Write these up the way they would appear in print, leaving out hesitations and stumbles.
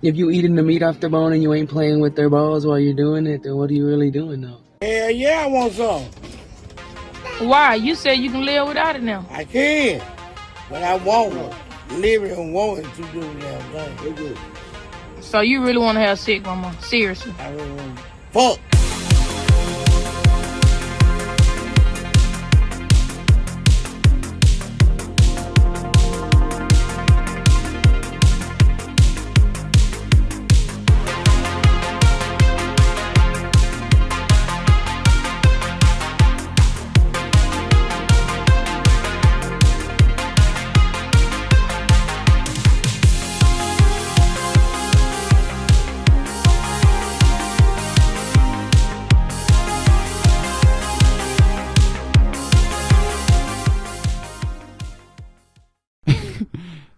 If you eating the meat off the bone and you ain't playing with their balls while you're doing it, then what are you really doing though? Hell yeah, I want some. Why? You said you can live without it now. I can, but I want one. Living and wanting to do the damn thing. So you really want to have sex, Grandma? Seriously? I really want to fuck.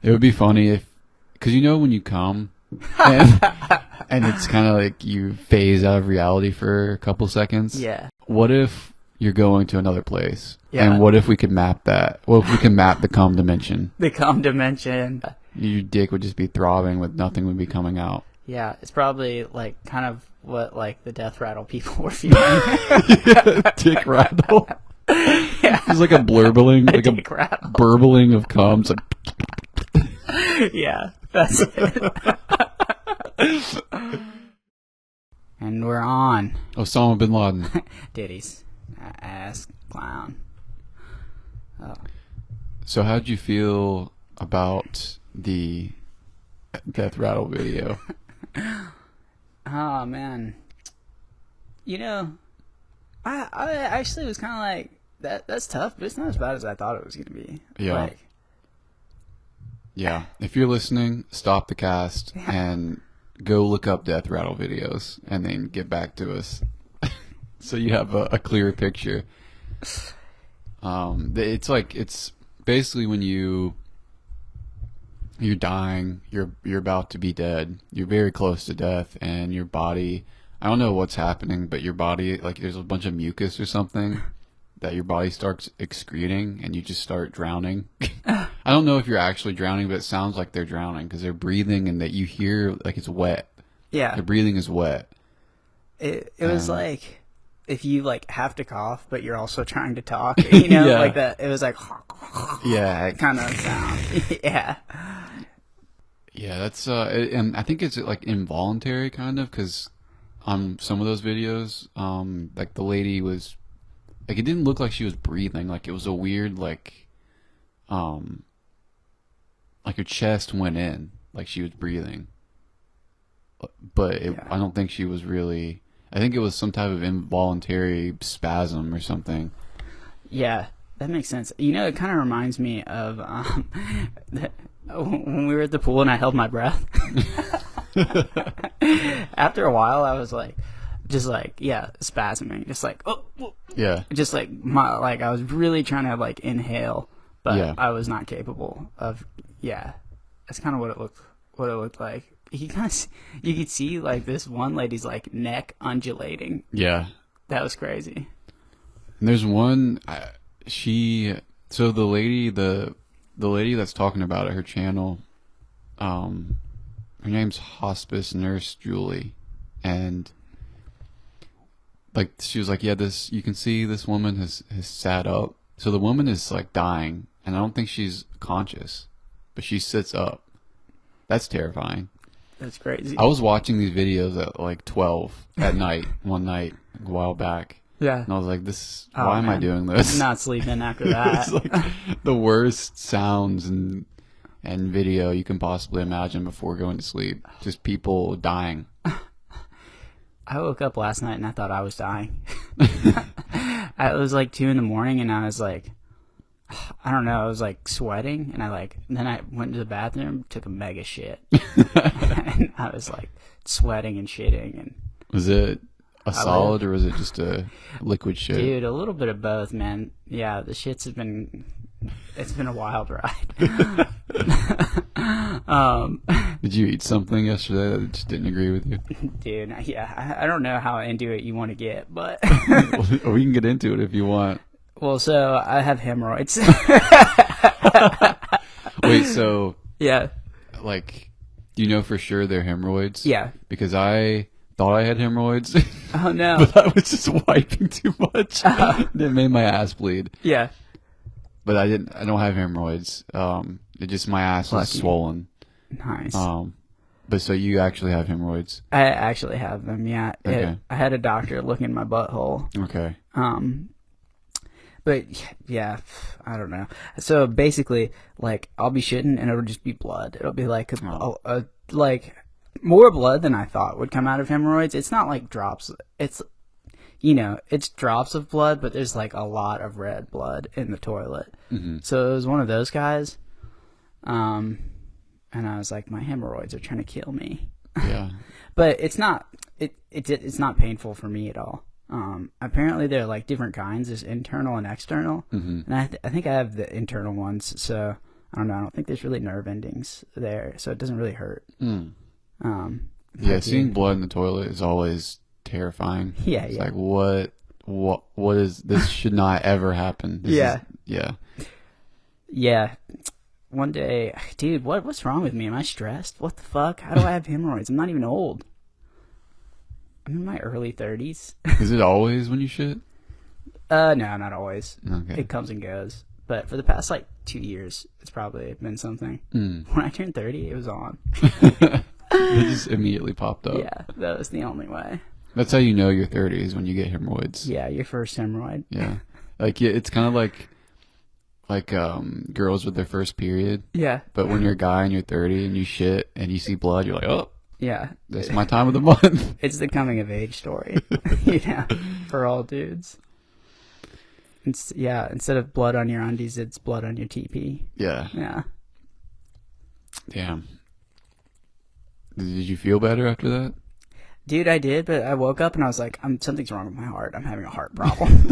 It would be funny if, because you know when you come, and, and it's kind of like you phase out of reality for a couple seconds. Yeah. What if you're going to another place? Yeah. And what if we could map that? What if we can map the cum dimension? The cum dimension. Your dick would just be throbbing with nothing would be coming out. Yeah, it's probably like kind of what like the death rattle people were feeling. Yeah, dick rattle. Yeah. It's like a blurbling, like dick rattle. burbling of cum. It's like, Yeah, that's it. And we're on. Osama bin Laden. Ditties. Ass clown. Oh. So how'd you feel about the death rattle video? Oh man. You know, I actually was kind of like that's tough, but it's not as bad as I thought it was gonna be. Yeah. Like, Yeah. If you're listening, stop the cast and go look up death rattle videos and then get back to us so you have a clearer picture. It's like, it's basically when you're dying, you're about to be dead, you're very close to death, and your body, I don't know what's happening, but your body, like there's a bunch of mucus or something that your body starts excreting and you just start drowning. I don't know if you're actually drowning, but it sounds like they're drowning because they're breathing and that you hear like it's wet. yeah, Their breathing is wet. it was like if you like have to cough, but you're also trying to talk. You know, Yeah. like that. It was like Yeah. kind of sound. Yeah. Yeah, that's and I think it's like involuntary kind of because on some of those videos, like the lady was like it didn't look like she was breathing. Like it was a weird like her chest went in like she was breathing, but I don't think she was really. I think it was some type of involuntary spasm or something. Yeah, that makes sense. You know, it kind of reminds me of when we were at the pool and I held my breath. After a while, I was like, just like, yeah, spasming, just like, oh, Yeah. just like I was really trying to like inhale, but Yeah. I was not capable of. Yeah, that's kind of what it looked like. You could see like this one lady's like neck undulating. Yeah. That was crazy. And there's one, so the lady that's talking about it, her channel, her name's Hospice Nurse Julie, and like she was like, yeah, you can see this woman has sat up. So the woman is like dying, and I don't think she's conscious, but she sits up. That's terrifying. That's crazy. I was watching these videos at like 12 at night, one night, a while back. Yeah. And I was like, why am I doing this? I'm not sleeping after that. It's like the worst sounds and video you can possibly imagine before going to sleep. Just people dying. I woke up last night and I thought I was dying. It was like 2 a.m. and I was like, I don't know, I was like sweating and then I went to the bathroom, took a mega shit. And I was like sweating and shitting. And Was it a solid or was it just a liquid shit? dude, a little bit of both, man. Yeah, the shits have been, it's been a wild ride. Did you eat something yesterday that just didn't agree with you? Dude, yeah, I don't know how into it you want to get, but Or we can get into it if you want. well, so I have hemorrhoids. Wait, so Yeah. like Do you know for sure they're hemorrhoids? Yeah. Because I thought I had hemorrhoids, Oh no. but I was just wiping too much. It made my ass bleed. Yeah. But I didn't. I don't have hemorrhoids. It just my ass was Lucky. swollen. Nice. But so you actually have hemorrhoids? I actually have them. Yeah. Okay. I had a doctor look in my butthole. Okay. But yeah, I don't know. So basically, like, I'll be shitting and it'll just be blood. It'll be like like more blood than I thought would come out of hemorrhoids. It's not like drops. It's it's drops of blood, but there's like a lot of red blood in the toilet. Mm-hmm. So it was one of those guys. And I was like, my hemorrhoids are trying to kill me. Yeah. But it's not. It's not painful for me at all. Apparently they're like different kinds. There's internal and external, and I think I have the internal ones. So I don't know. I don't think there's really nerve endings there, so it doesn't really hurt. Yeah, seeing blood in the toilet is always terrifying. Yeah, it's yeah. like what is this? Should not ever happen. Yeah. One day, dude, what's wrong with me? Am I stressed? What the fuck? How do I have hemorrhoids? I'm not even old. I'm in my early 30s. Is it always when you shit? No, not always. Okay. It comes and goes. But for the past, 2 years, it's probably been something. When I turned 30, it was on. It just immediately popped up. Yeah, that was the only way. That's how you know you're 30 is when you get hemorrhoids. Yeah, your first hemorrhoid. Yeah. It's kind of like girls with their first period. Yeah. But when you're a guy and you're 30 and you shit and you see blood, you're like, oh, Yeah. that's my time of the month. It's the coming of age story, for all dudes. Instead of blood on your undies, it's blood on your TP. Yeah. Yeah. Damn. Did you feel better after that? Dude, I did, but I woke up and I was like, something's wrong with my heart. I'm having a heart problem.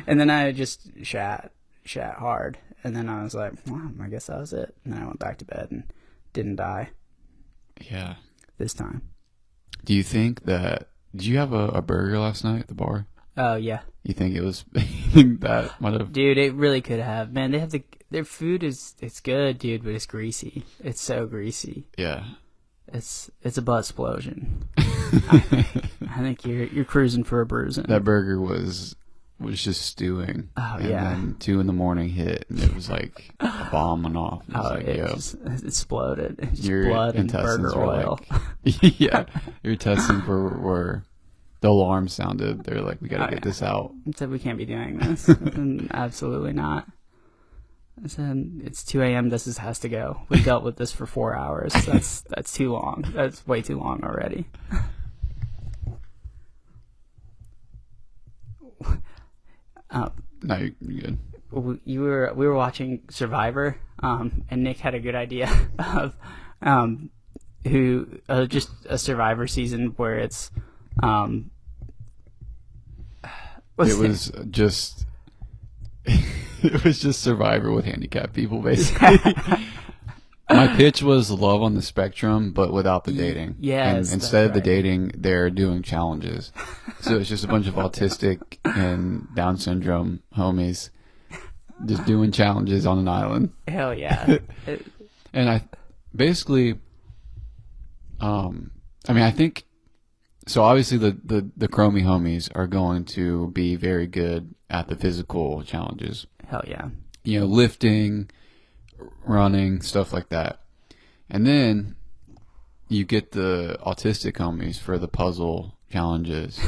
And then I just shat hard. And then I was like, well, I guess that was it. And then I went back to bed and didn't die Yeah. this time. Do you think that... Did you have a burger last night at the bar? Oh, yeah. You think it was... You think that might have... Dude, it really could have. Man, they have their food it's good, dude, but it's greasy. It's so greasy. Yeah. It's a butt explosion. I think you're cruising for a bruising. That burger was just stewing. Oh, and yeah. then 2 a.m. hit, and it was like a bomb went off. It was It yo, just exploded. It's just your blood and intestines burger were oil. like... Yeah. Your intestines were... The alarm sounded. They're like, we gotta get this out. I said, we can't be doing this. And absolutely not. I said, it's 2 a.m. This has to go. We dealt with this for 4 hours. That's too long. That's way too long already. No, you're good. We were watching Survivor, and Nick had a good idea of just a Survivor season where it's It was just Survivor with handicapped people, basically. My pitch was Love on the Spectrum, but without the dating. Yes, and instead of the right. dating, they're doing challenges. So it's just a bunch of autistic and Down syndrome homies just doing challenges on an island. Hell yeah. And I basically, I think, so obviously the Chromie homies are going to be very good at the physical challenges. Hell yeah. Lifting, running, stuff like that. And then you get the autistic homies for the puzzle challenges.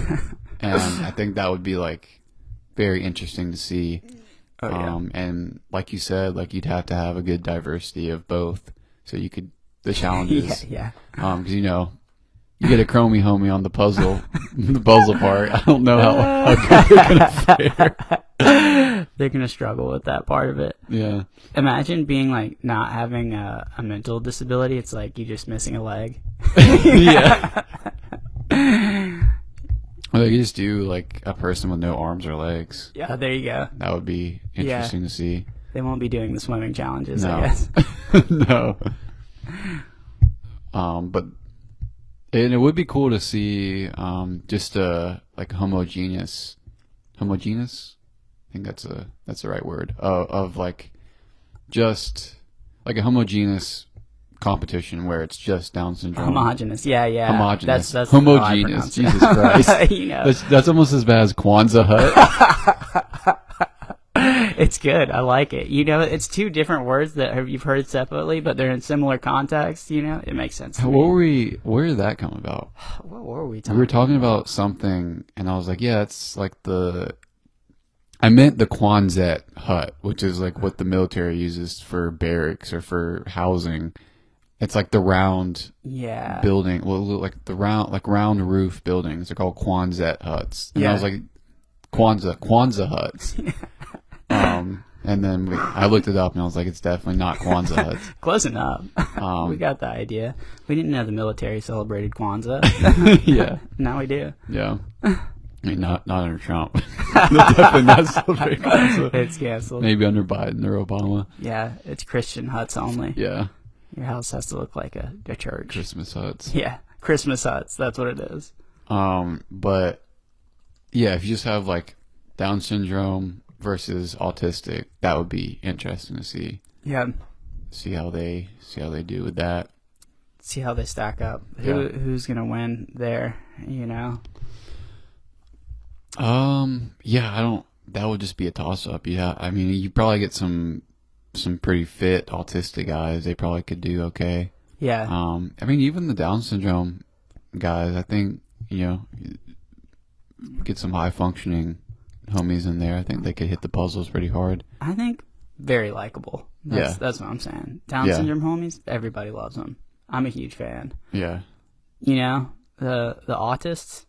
And I think that would be very interesting to see. Oh, yeah. And like you said, you'd have to have a good diversity of both. So you could, the challenges. Yeah. Because, you get a Chromie homie on the puzzle part. I don't know how good they're going to fare. They're going to struggle with that part of it. Yeah. Imagine being not having a mental disability. It's like you just missing a leg. Yeah. Or they could just do a person with no arms or legs. Yeah, there you go. That would be interesting to see. They won't be doing the swimming challenges, No. I guess. No. But and it would be cool to see just a homogeneous. I think that's the right word. Of just a homogeneous competition where it's just Down syndrome. Homogenous. Yeah, yeah. Homogenous. That's how I Homogeneous. pronounce it. Jesus Christ. You know. That's almost as bad as Kwanzaa hut. It's good. I like it. You know, it's two different words that you've heard separately, but they're in similar contexts. You know, it makes sense. Where did that come about? What were we talking? We were talking about something, and I was like, yeah, it's like I meant the Quonset hut, which is like what the military uses for barracks or for housing. It's like the round building. Well, like the round roof buildings. They're called Quonset huts. And I was like, Kwanzaa huts. And then I looked it up and I was like, it's definitely not Kwanzaa huts. Close enough. We got the idea. We didn't know the military celebrated Kwanzaa. Yeah. Now we do. Yeah. I mean, not under Trump. Definitely not celebrating Kwanzaa. It's canceled. Maybe under Biden or Obama. Yeah, it's Christian huts only. Yeah. Your house has to look like a church. Christmas huts. Yeah, Christmas huts. That's what it is. But yeah, if you just have like Down syndrome versus autistic, that would be interesting to see. Yeah. See how they do with that. See how they stack up. Yeah. Who's gonna win there? You know. Yeah, I don't. That would just be a toss up. Yeah, I mean, you probably get some pretty fit autistic guys. They probably could do okay. Yeah. I mean, even the Down syndrome guys, I think, get some high functioning homies in there. I think they could hit the puzzles pretty hard. I think very likable. That's what I'm saying. Down syndrome homies, everybody loves them. I'm a huge fan. Yeah. You know, the autists,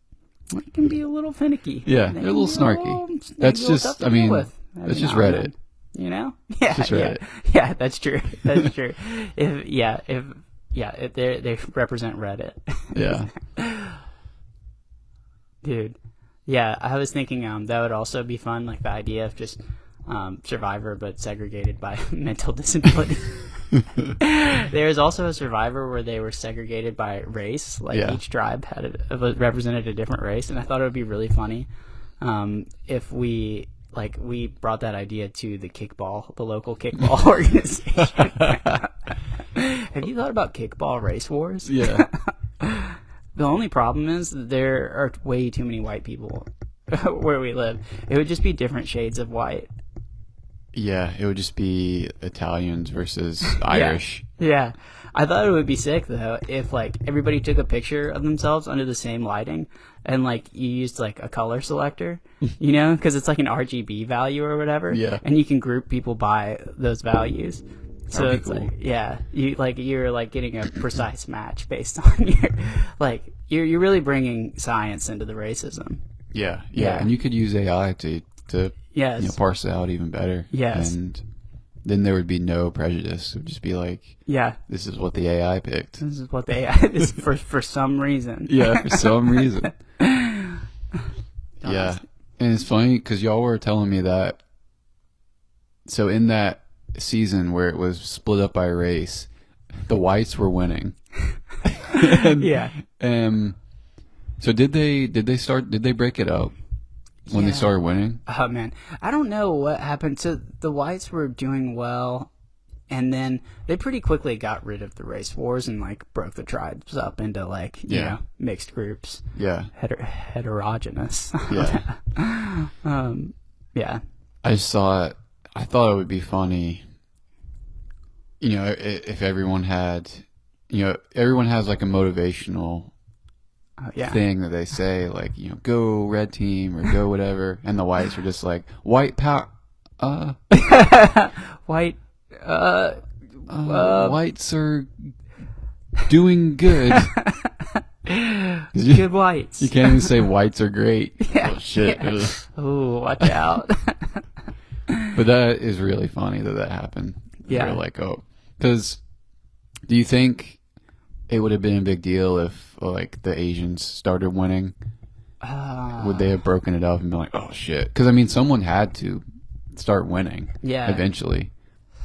they can be a little finicky. Yeah, they're a little snarky. That's just, I mean, that's just Reddit. You know? Yeah. Just Reddit. Yeah, that's true. That's true. If they represent Reddit. Yeah. Dude. Yeah, I was thinking that would also be fun, like the idea of just Survivor but segregated by mental disability. There was also a Survivor where they were segregated by race, like each tribe represented a different race, and I thought it would be really funny if we brought that idea to the local kickball organization. Have you thought about kickball race wars? Yeah. The only problem is there are way too many white people where we live. It would just be different shades of white. Yeah, it would just be Italians versus Irish. Yeah. I thought it would be sick, though, if, everybody took a picture of themselves under the same lighting and, you used, a color selector, because it's, an RGB value or whatever. Yeah. And you can group people by those values. So it's cool. You're getting a precise match based on you're really bringing science into the racism. Yeah. And you could use AI to parse it out even better. Yes. And then there would be no prejudice. It would just be this is what the AI picked. This is what the AI is for some reason. Yeah, for some reason. Yeah. And it's funny because y'all were telling me that. So in that season where it was split up by race, the whites were winning. Yeah. So did they break it up when they started winning? Oh man, I don't know what happened. So the whites were doing well, and then they pretty quickly got rid of the race wars and broke the tribes up into mixed groups. Yeah. Heterogeneous. Yeah. Yeah. I thought it would be funny, if everyone had, everyone has a motivational thing that they say, go red team or go whatever, and the whites are just white power, white, whites are doing good. Good whites. You can't even say whites are great. Yeah. Oh, shit. Yeah. Oh, watch out. But that is really funny that happened. Yeah. You're because do you think it would have been a big deal if the Asians started winning? Would they have broken it up and been oh shit? Because I mean, someone had to start winning. Yeah. Eventually.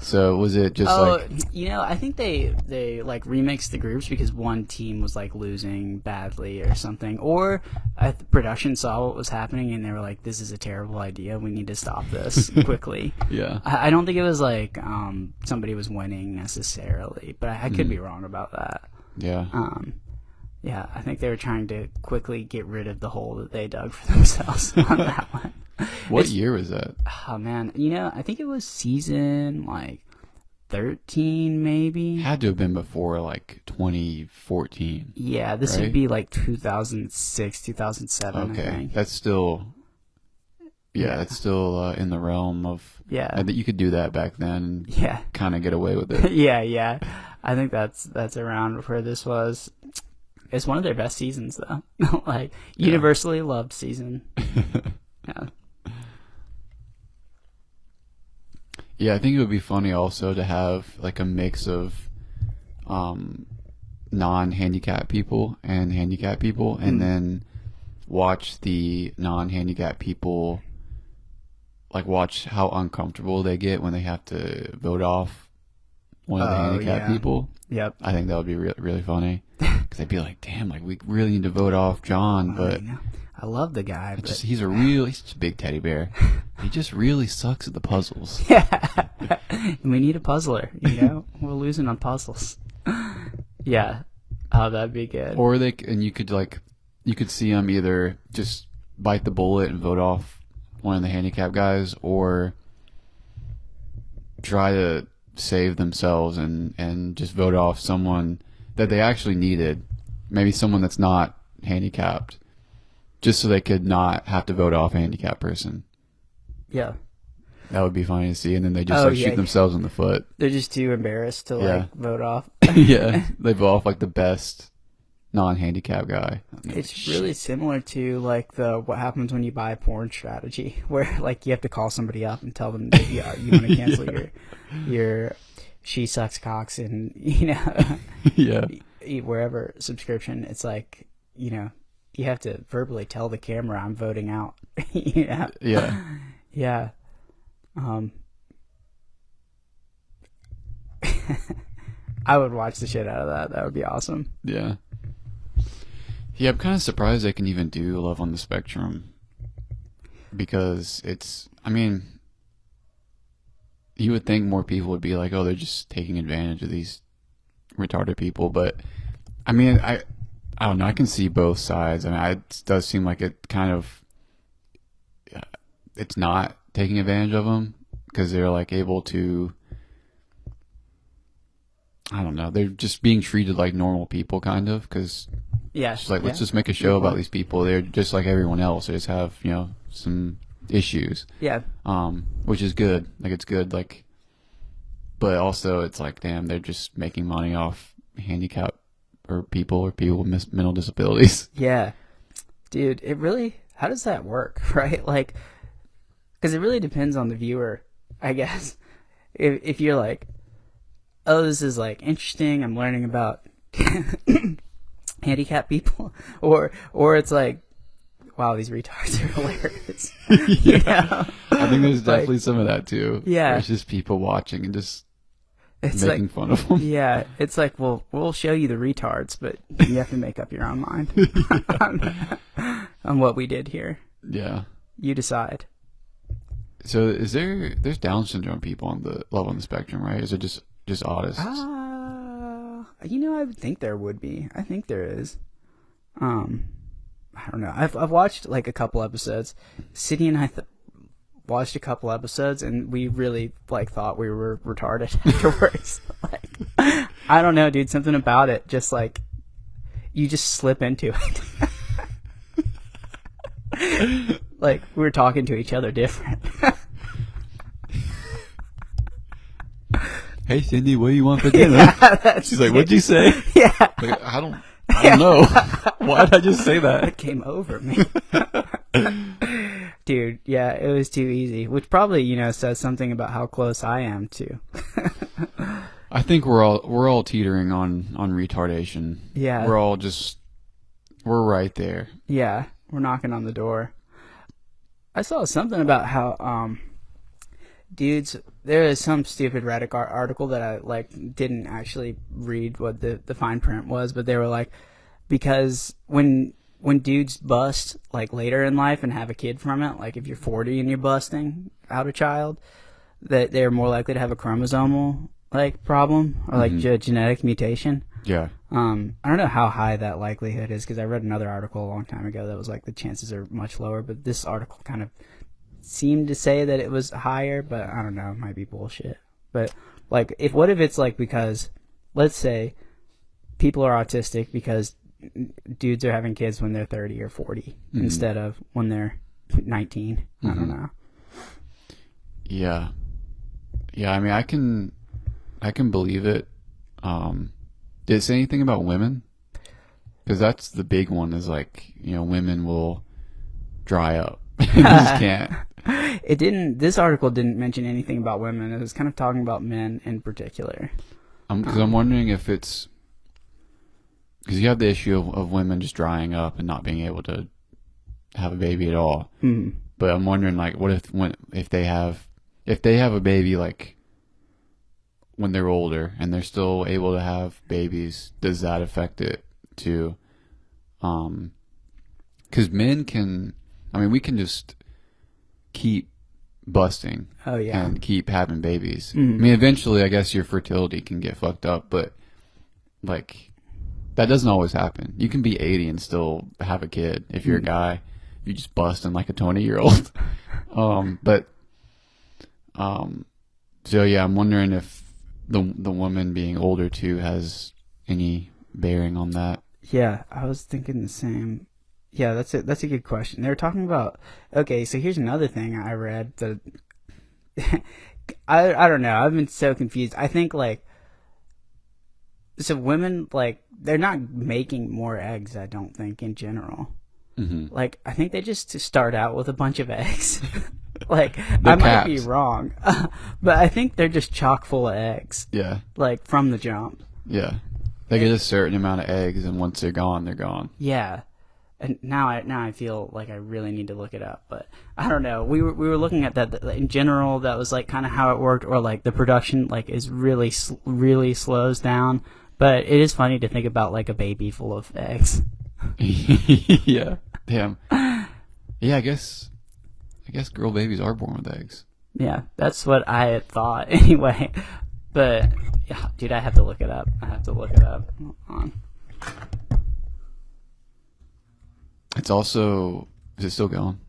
So was it just Oh, like I think they like remixed the groups because one team was like losing badly or something, or the production saw what was happening and they were like, "This is a terrible idea. We need to stop this quickly." yeah. I don't think it was like somebody was winning necessarily, but I could be wrong about that. Yeah. Yeah, I think they were trying to quickly get rid of the hole that they dug for themselves on that one. What year was that? Oh man, I think it was season like 13 maybe. Had to have been before like 2014. Yeah, this right? would be like 2006, 2007, I Okay. think. That's still that's still in the realm of Yeah. that you could do that back then and Yeah. kind of get away with it. Yeah. I think that's around where this was. It's one of their best seasons though. Like universally loved season. Yeah. Yeah, I think it would be funny also to have like a mix of non-handicapped people and handicapped people, and then watch the non-handicapped people, like watch how uncomfortable they get when they have to vote off one of the handicapped people. Yep. I think that would be really funny because they'd be like, "Damn, like we really need to vote off John, but I love the guy, but he's a big teddy bear. He just really sucks at the puzzles." yeah. We need a puzzler, We're losing on puzzles. Yeah. Oh, that'd be good. Or you could see them either just bite the bullet and vote off one of the handicap guys, or try to save themselves and just vote off someone that they actually needed, maybe someone that's not handicapped, just so they could not have to vote off a handicapped person. Yeah. That would be funny to see, and then they just shoot themselves in the foot. They're just too embarrassed to vote off. Yeah, they vote off like the best non-handicapped guy. It's really similar to like what happens when you buy a porn strategy, where like you have to call somebody up and tell them that you want to cancel your she sucks cocks and wherever subscription. It's like you have to verbally tell the camera I'm voting out. Yeah. I would watch the shit out of that. That would be awesome. Yeah. Yeah, I'm kind of surprised they can even do Love on the Spectrum, because you would think more people would be like, oh, they're just taking advantage of these retarded people, but I don't know, I can see both sides. It does seem like it kind of, it's not taking advantage of them, because they're like able to, I don't know, they're just being treated like normal people, kind of, because it's like, let's just make a show about these people. They're just like everyone else. They just have, some issues. Yeah. Which is good. Like, it's good. Like, but also it's like, damn, they're just making money off handicap or people with mental disabilities. Yeah. Dude, how does that work? Right? Like, because it really depends on the viewer, I guess. If you're like, oh, this is like interesting, I'm learning about handicapped people, or it's like, wow, these retards are hilarious. I think there's definitely some of that too. Yeah, it's just people watching and just making fun of them. Yeah, it's like, well, we'll show you the retards, but you have to make up your own mind on what we did here. Yeah, you decide. So there's Down syndrome people on the Love on the Spectrum, right? Is it just autists? I would think there would be. I think there is. I don't know. I've watched like a couple episodes. Sydney and I watched a couple episodes, and we really like thought we were retarded afterwards. Like, I don't know, dude. Something about it, just like you just slip into it. Like we were talking to each other different. Hey Cindy, what do you want for dinner? She's like, what'd you say? Yeah. Like, I don't know. Why did I just say that? It came over me. Dude, yeah, it was too easy. Which probably, says something about how close I am to. I think we're all teetering on retardation. Yeah. We're right there. Yeah, we're knocking on the door. I saw something about how dudes, there is some stupid Reddit article that I like didn't actually read what the fine print was, but they were like, because when dudes bust like later in life and have a kid from it, like if you're 40 and you're busting out a child, that they're more likely to have a chromosomal like problem or like genetic mutation. Yeah. I don't know how high that likelihood is because I read another article a long time ago that was like the chances are much lower, but this article kind of seemed to say that it was higher, but I don't know, it might be bullshit. But like, what if it's like because, let's say, people are autistic because dudes are having kids when they're 30 or 40 instead of when they're 19. I don't know. Yeah. Yeah, I mean, I can believe it. Did it say anything about women? Because that's the big one, is like, you know, women will dry up. You just can't. It didn't. This article didn't mention anything about women. It was kind of talking about men in particular. Because I'm wondering if it's because you have the issue of women just drying up and not being able to have a baby at all. But I'm wondering, like, what if they have a baby like when they're older and they're still able to have babies, does that affect it too? Because men can, I mean, we can just keep busting and keep having babies. I mean, eventually, I guess your fertility can get fucked up, but like that doesn't always happen. You can be 80 and still have a kid if you're a guy. You just busting like a 20-year-old. So yeah, I'm wondering if the woman being older too has any bearing on that. Yeah, I was thinking the same. Yeah, that's a good question. They were talking about, okay, so here's another thing I read that I don't know. I've been so confused. I think like, so women, like, they're not making more eggs, I don't think, in general. Like, I think they just start out with a bunch of eggs. Like, I might be wrong, but I think they're just chock full of eggs. Yeah. Like, from the jump. Yeah. They get a certain amount of eggs, and once they're gone, they're gone. Yeah. And now I feel like I really need to look it up, but I don't know. We were looking at that in general. That was like kind of how it worked, or like the production like is really slows down. But it is funny to think about like a baby full of eggs. Yeah. Damn. Yeah, I guess girl babies are born with eggs. Yeah, that's what I had thought anyway. But yeah, dude, I have to look it up. Hold on. It's also, is it still going?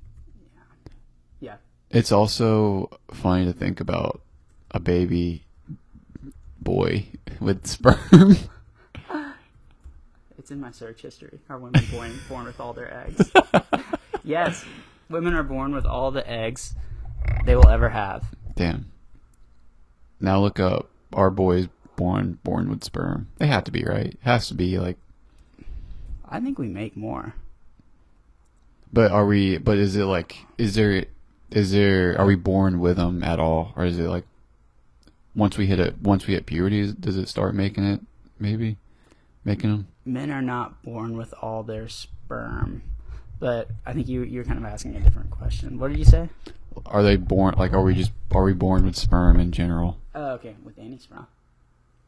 Yeah. It's also funny to think about a baby boy with sperm. It's in my search history. Are women born with all their eggs? Yes, women are born with all the eggs they will ever have. Damn. Now look up, are boys born with sperm? They have to be, right? It has to be like. I think we make more. But is it like, are we born with them at all? Or is it like, once we hit puberty, does it start making it, maybe? Making them? Men are not born with all their sperm. But I think you're kind of asking a different question. What did you say? Are they born, like, are we born with sperm in general? Oh, okay, with any sperm.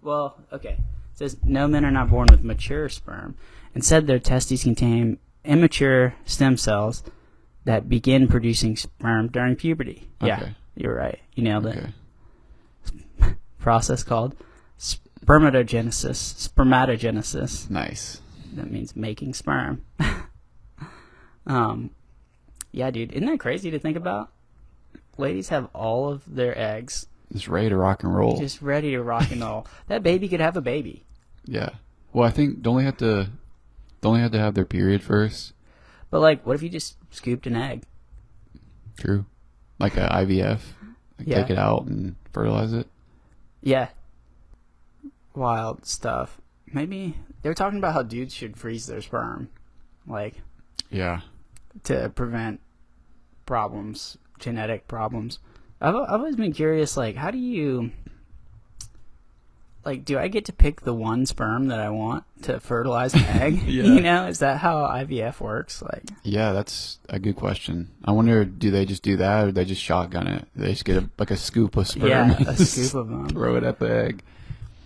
Well, okay. It says, no, men are not born with mature sperm. Instead, their testes contain immature stem cells that begin producing sperm during puberty. Yeah, Okay. You're right. You nailed it. Okay. Process called spermatogenesis. Nice. That means making sperm. Yeah, dude, isn't that crazy to think about? Ladies have all of their eggs Just ready to rock and roll. just ready to rock and roll. That baby could have a baby. Yeah. Well, I think don't they have to have their period first? But like, what if you just scooped an egg? True. Like a IVF. Like Yeah. take it out and fertilize it. Yeah. Wild stuff. Maybe they were talking about how dudes should freeze their sperm, like, Yeah. to prevent problems, genetic problems. I've always been curious, like, how do you like, do I get to pick the one sperm that I want to fertilize an egg? Yeah. You know, is that how IVF works? Like, Yeah, that's a good question. I wonder, do they just do that, or do they just shotgun it? They just get a scoop of sperm. yeah, and a scoop of them. throw it at the egg.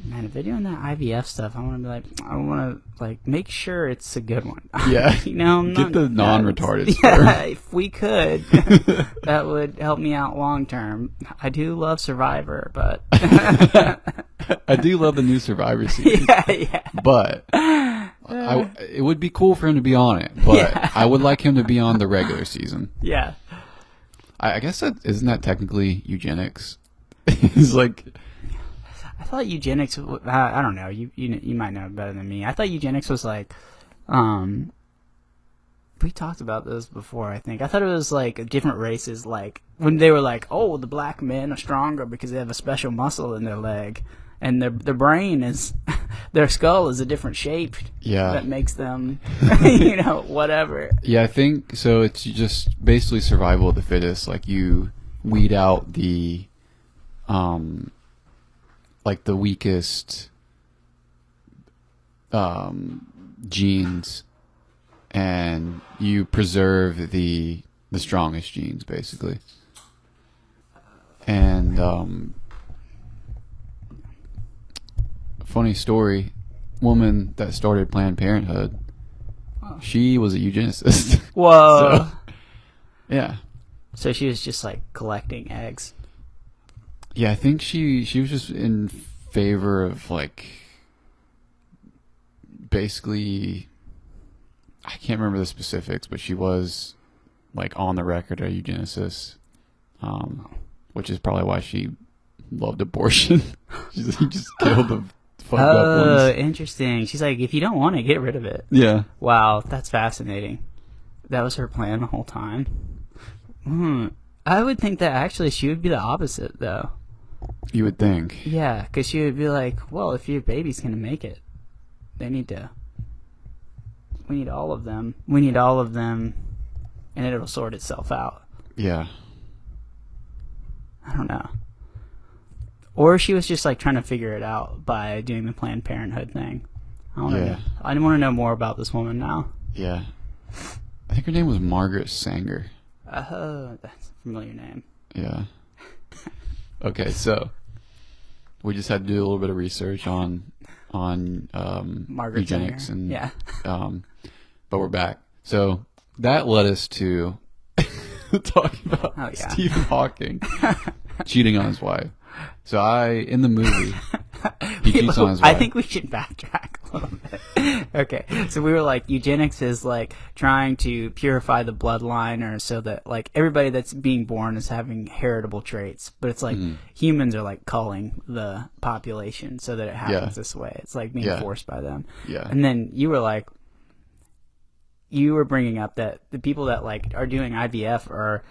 Man, if they're doing that IVF stuff, I want to be like, I want to like make sure it's a good one. Yeah. You know, I'm Get not, the non-retarded Yeah, sperm. if we could, that would help me out long term. I do love Survivor, but I do love the new Survivor series. yeah. But it would be cool for him to be on it. But Yeah. I would like him to be on the regular season. Yeah. I guess isn't that technically eugenics? It's like, I thought eugenics. I don't know. You might know better than me. I thought eugenics was like, we talked about this before. I think I thought it was like different races. Like when they were like, oh, the black men are stronger because they have a special muscle in their leg, and their brain is, their skull is a different shape. Yeah. That makes them, you know, whatever. yeah, I think so. It's just basically survival of the fittest. Like you weed out the, like the weakest, genes, and you preserve the strongest genes, basically. And funny story, woman that started Planned Parenthood, she was a eugenicist. Whoa. So, yeah. So she was just like collecting eggs. Yeah, I think she was just in favor of, like, basically, I can't remember the specifics, but she was, like, on the record a eugenicist, which is probably why she loved abortion. She just killed the fucked up Oh, ones. interesting. She's like, if you don't want it, get rid of it. Yeah. Wow, that's fascinating. That was her plan the whole time. I would think that actually she would be the opposite, though. You would think. Yeah, because she would be like, well, if your baby's going to make it, we need all of them. We need all of them, and it'll sort itself out. Yeah. I don't know. Or she was just like trying to figure it out by doing the Planned Parenthood thing. I want to. Yeah. I want to know more about this woman now. Yeah. I think her name was Margaret Sanger. Oh, that's a familiar name. Yeah. Okay, so we just had to do a little bit of research on Margaret eugenics, Sanger. and Yeah. But we're back. So that led us to talking about Oh, yeah. Stephen Hawking cheating on his wife. So in the movie, he cheats on his wife. I think we should backtrack a little bit. Okay, so we were like, eugenics is like trying to purify the bloodline, or so that like everybody that's being born is having heritable traits, but it's like humans are like culling the population so that it happens this way. It's like being forced by them. Yeah. And then you were like, you were bringing up that the people that like are doing IVF are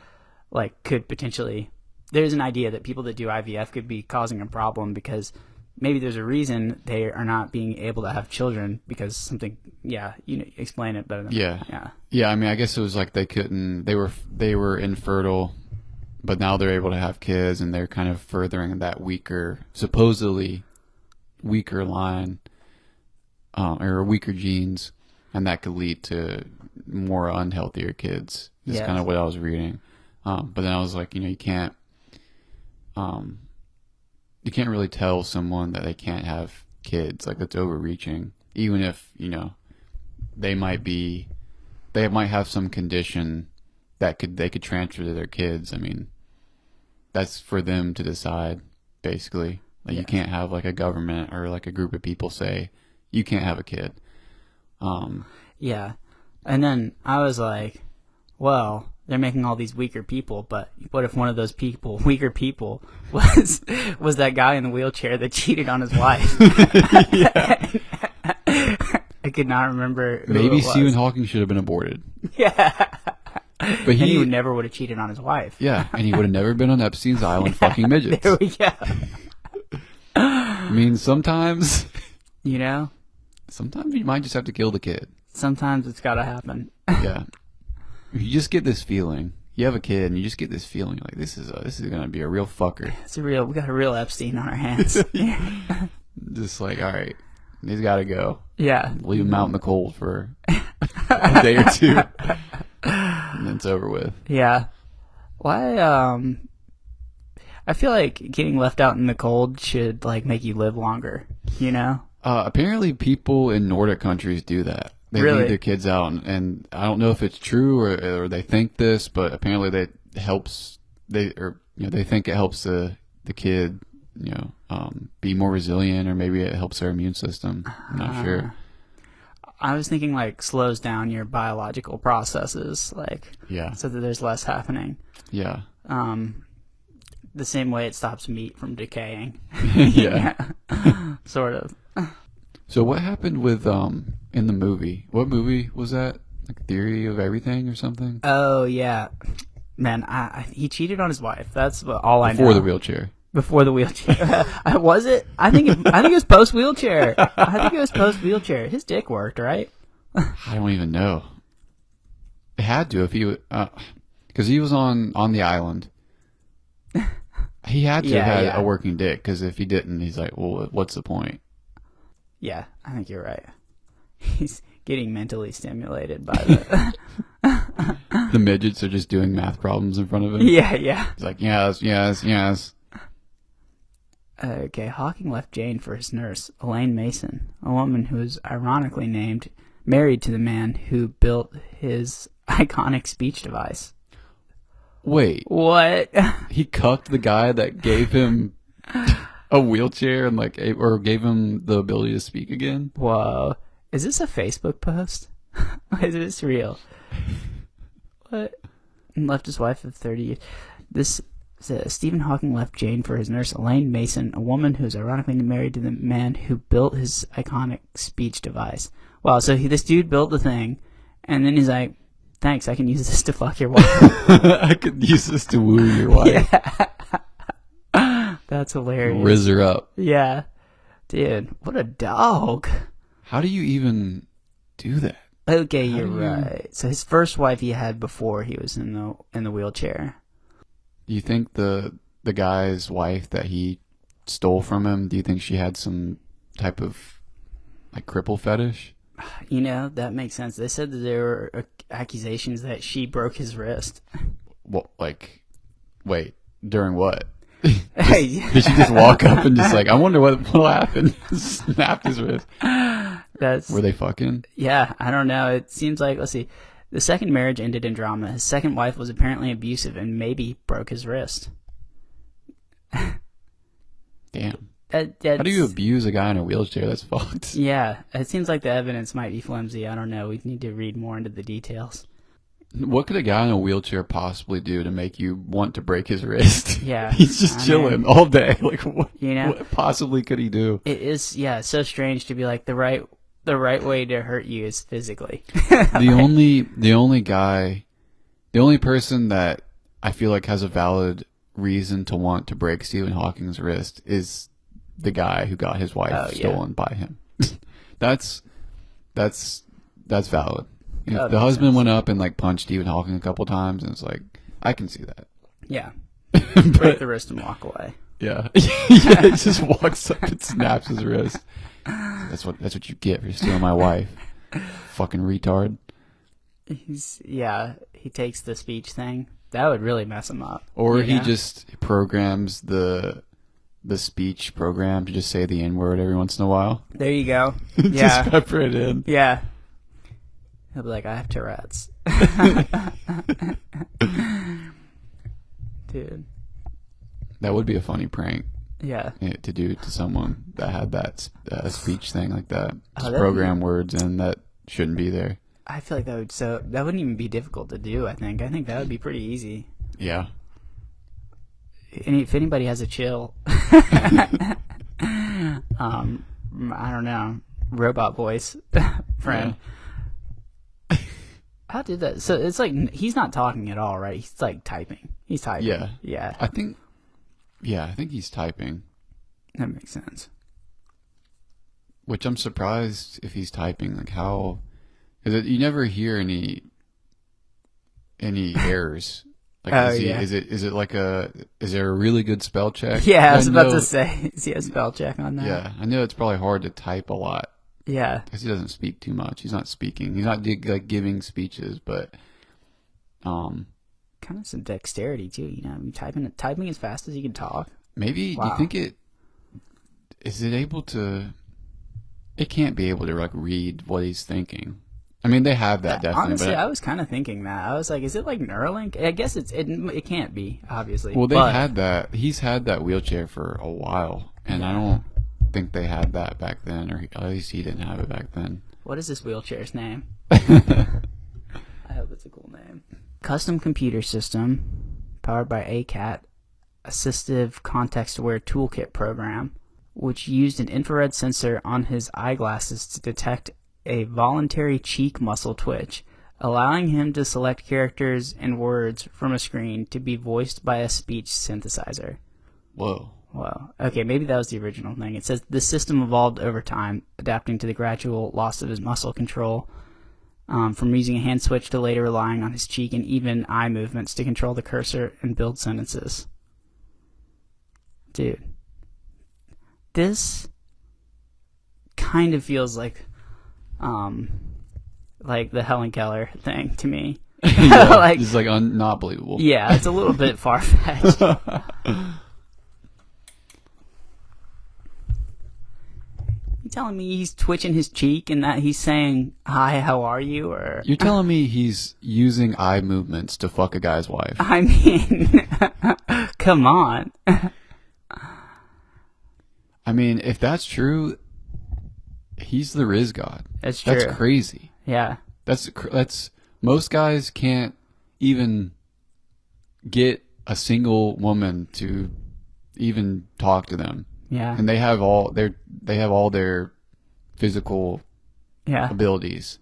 like could potentially. There's an idea that people that do IVF could be causing a problem because maybe there's a reason they are not being able to have children because something. Yeah, you know, explain it better than Yeah. Yeah, I mean, I guess it was like they couldn't. They were infertile, but now they're able to have kids, and they're kind of furthering that supposedly weaker line, or weaker genes, and that could lead to more unhealthier kids. Is kind of what I was reading. But then I was like, you can't really tell someone that they can't have kids. Like, that's overreaching. Even if, they might have some condition that they could transfer to their kids. I mean, that's for them to decide, basically. Like, you can't have like a government or like a group of people say you can't have a kid. Yeah. And then I was like, well, they're making all these weaker people, but what if one of those weaker people, was that guy in the wheelchair that cheated on his wife? I could not remember who Maybe it was. Stephen Hawking should have been aborted. Yeah. But he would never would have cheated on his wife. Yeah, and he would have never been on Epstein's island fucking midgets. There we go. I mean, sometimes Sometimes you might just have to kill the kid. Sometimes it's got to happen. Yeah. You just get this feeling. You have a kid, and you just get this feeling like this is going to be a real fucker. We got a real Epstein on our hands. Just like, all right, he's got to go. Yeah. Leave him out in the cold for a day or two, and then it's over with. Yeah. Why? I feel like getting left out in the cold should like make you live longer. You know? Apparently, people in Nordic countries do that. They Really? leave their kids out, and I don't know if it's true or they think this, but apparently that helps. They think it helps the kid, be more resilient, or maybe it helps their immune system. I'm not sure. I was thinking like slows down your biological processes, like so that there's less happening. Yeah. The same way it stops meat from decaying. Yeah. Sort of. So what happened with in the movie? What movie was that? Like Theory of Everything or something? Oh yeah, man. He cheated on his wife. That's all I know. Before the wheelchair. Before the wheelchair. Was it? I think it was post wheelchair. I think it was post wheelchair. His dick worked, right? I don't even know. It had to if he because he was on the island. He had to have had a working dick, because if he didn't, he's like, well, what's the point? Yeah, I think you're right. He's getting mentally stimulated by the... The midgets are just doing math problems in front of him. Yeah, yeah. He's like, yes. Okay, Hawking left Jane for his nurse, Elaine Mason, a woman who is ironically named married to the man who built his iconic speech device. Wait. What? He cucked the guy that gave him a wheelchair and or gave him the ability to speak again? Whoa. Is this a Facebook post? Is this real? What? And left his wife of 30 years. This Stephen Hawking left Jane for his nurse, Elaine Mason, a woman who is ironically married to the man who built his iconic speech device. Wow, so this dude built the thing, and then he's like, thanks, I can use this to fuck your wife. I could use this to woo your wife. Yeah. That's hilarious. Riz her up. Yeah. Dude, what a dog. How do you even do that? Okay, you're right. So his first wife he had before he was in the wheelchair. Do you think the guy's wife that he stole from him, do you think she had some type of like cripple fetish? You know, that makes sense. They said that there were accusations that she broke his wrist. Well, wait, during what? Hey. Did she just walk up and just like, I wonder what'll happen? Snapped his wrist. Were they fucking? Yeah, I don't know. It seems like, let's see. The second marriage ended in drama. His second wife was apparently abusive and maybe broke his wrist. Damn. How do you abuse a guy in a wheelchair? That's fucked. Yeah, it seems like the evidence might be flimsy. I don't know. We need to read more into the details. What could a guy in a wheelchair possibly do to make you want to break his wrist? Yeah. He's just chilling all day. Like, what possibly could he do? It is, yeah, it's so strange to be like the right way to hurt you is physically. The only person that I feel like has a valid reason to want to break Stephen Hawking's wrist is the guy who got his wife stolen by him. That's valid. You know, the husband went up and like punched Stephen Hawking a couple times, and it's like, I can see that. Yeah. Break the wrist and walk away. Yeah. Yeah, he just walks up and snaps his wrist. That's what you get for stealing my wife. Fucking retard. He takes the speech thing. That would really mess him up. Or he just programs the speech program to just say the N-word every once in a while. There you go. Yeah. Just pepper it in. Yeah. He'll be like, I have Tourette's. Dude. That would be a funny prank. Yeah. To do to someone that had that speech thing like that. Just Oh, program words in that shouldn't be there. I feel like that wouldn't even be difficult to do, I think. I think that would be pretty easy. Yeah. And if anybody has a chill, I don't know, robot voice friend. Yeah. How did that? So it's like he's not talking at all, right? He's like typing. He's typing. Yeah. Yeah. I think he's typing. That makes sense. Which I'm surprised if he's typing. Like how, because you never hear any errors Like, Oh, is yeah. is there a really good spell check? Yeah, I was about know- to say, is he a spell check on that? Yeah, I know it's probably hard to type a lot Yeah. because he doesn't speak too much. He's not speaking. He's not like giving speeches, but Kind of some dexterity too, you know, typing as fast as you can talk. maybe do Wow. you think is it able to? It can't be able to like read what he's thinking. I mean, they have that definitely. Honestly, but I was kind of thinking that. I was like, is it like Neuralink? I guess it can't be, obviously. well, they but had that. He's had that wheelchair for a while, and I don't think they had that back then, or at least he didn't have it back then. What is this wheelchair's name? I hope it's a cool name. Custom computer system powered by ACAT, Assistive Context-Aware Toolkit program, which used an infrared sensor on his eyeglasses to detect a voluntary cheek muscle twitch, allowing him to select characters and words from a screen to be voiced by a speech synthesizer. Whoa. Wow. Okay, maybe that was the original thing. It says the system evolved over time, adapting to the gradual loss of his muscle control, from using a hand switch to later relying on his cheek and even eye movements to control the cursor and build sentences. Dude. This kind of feels like the Helen Keller thing to me. Yeah, Like, it's like not believable. yeah, it's a little bit far-fetched. You telling me he's twitching his cheek and that he's saying, "Hi, how are you?" Or You're telling me he's using eye movements to fuck a guy's wife? I mean, come on. I mean, if that's true, he's the Riz God. That's true. That's crazy. Yeah. That's most guys can't even get a single woman to even talk to them, Yeah. and they have all their physical Yeah. abilities.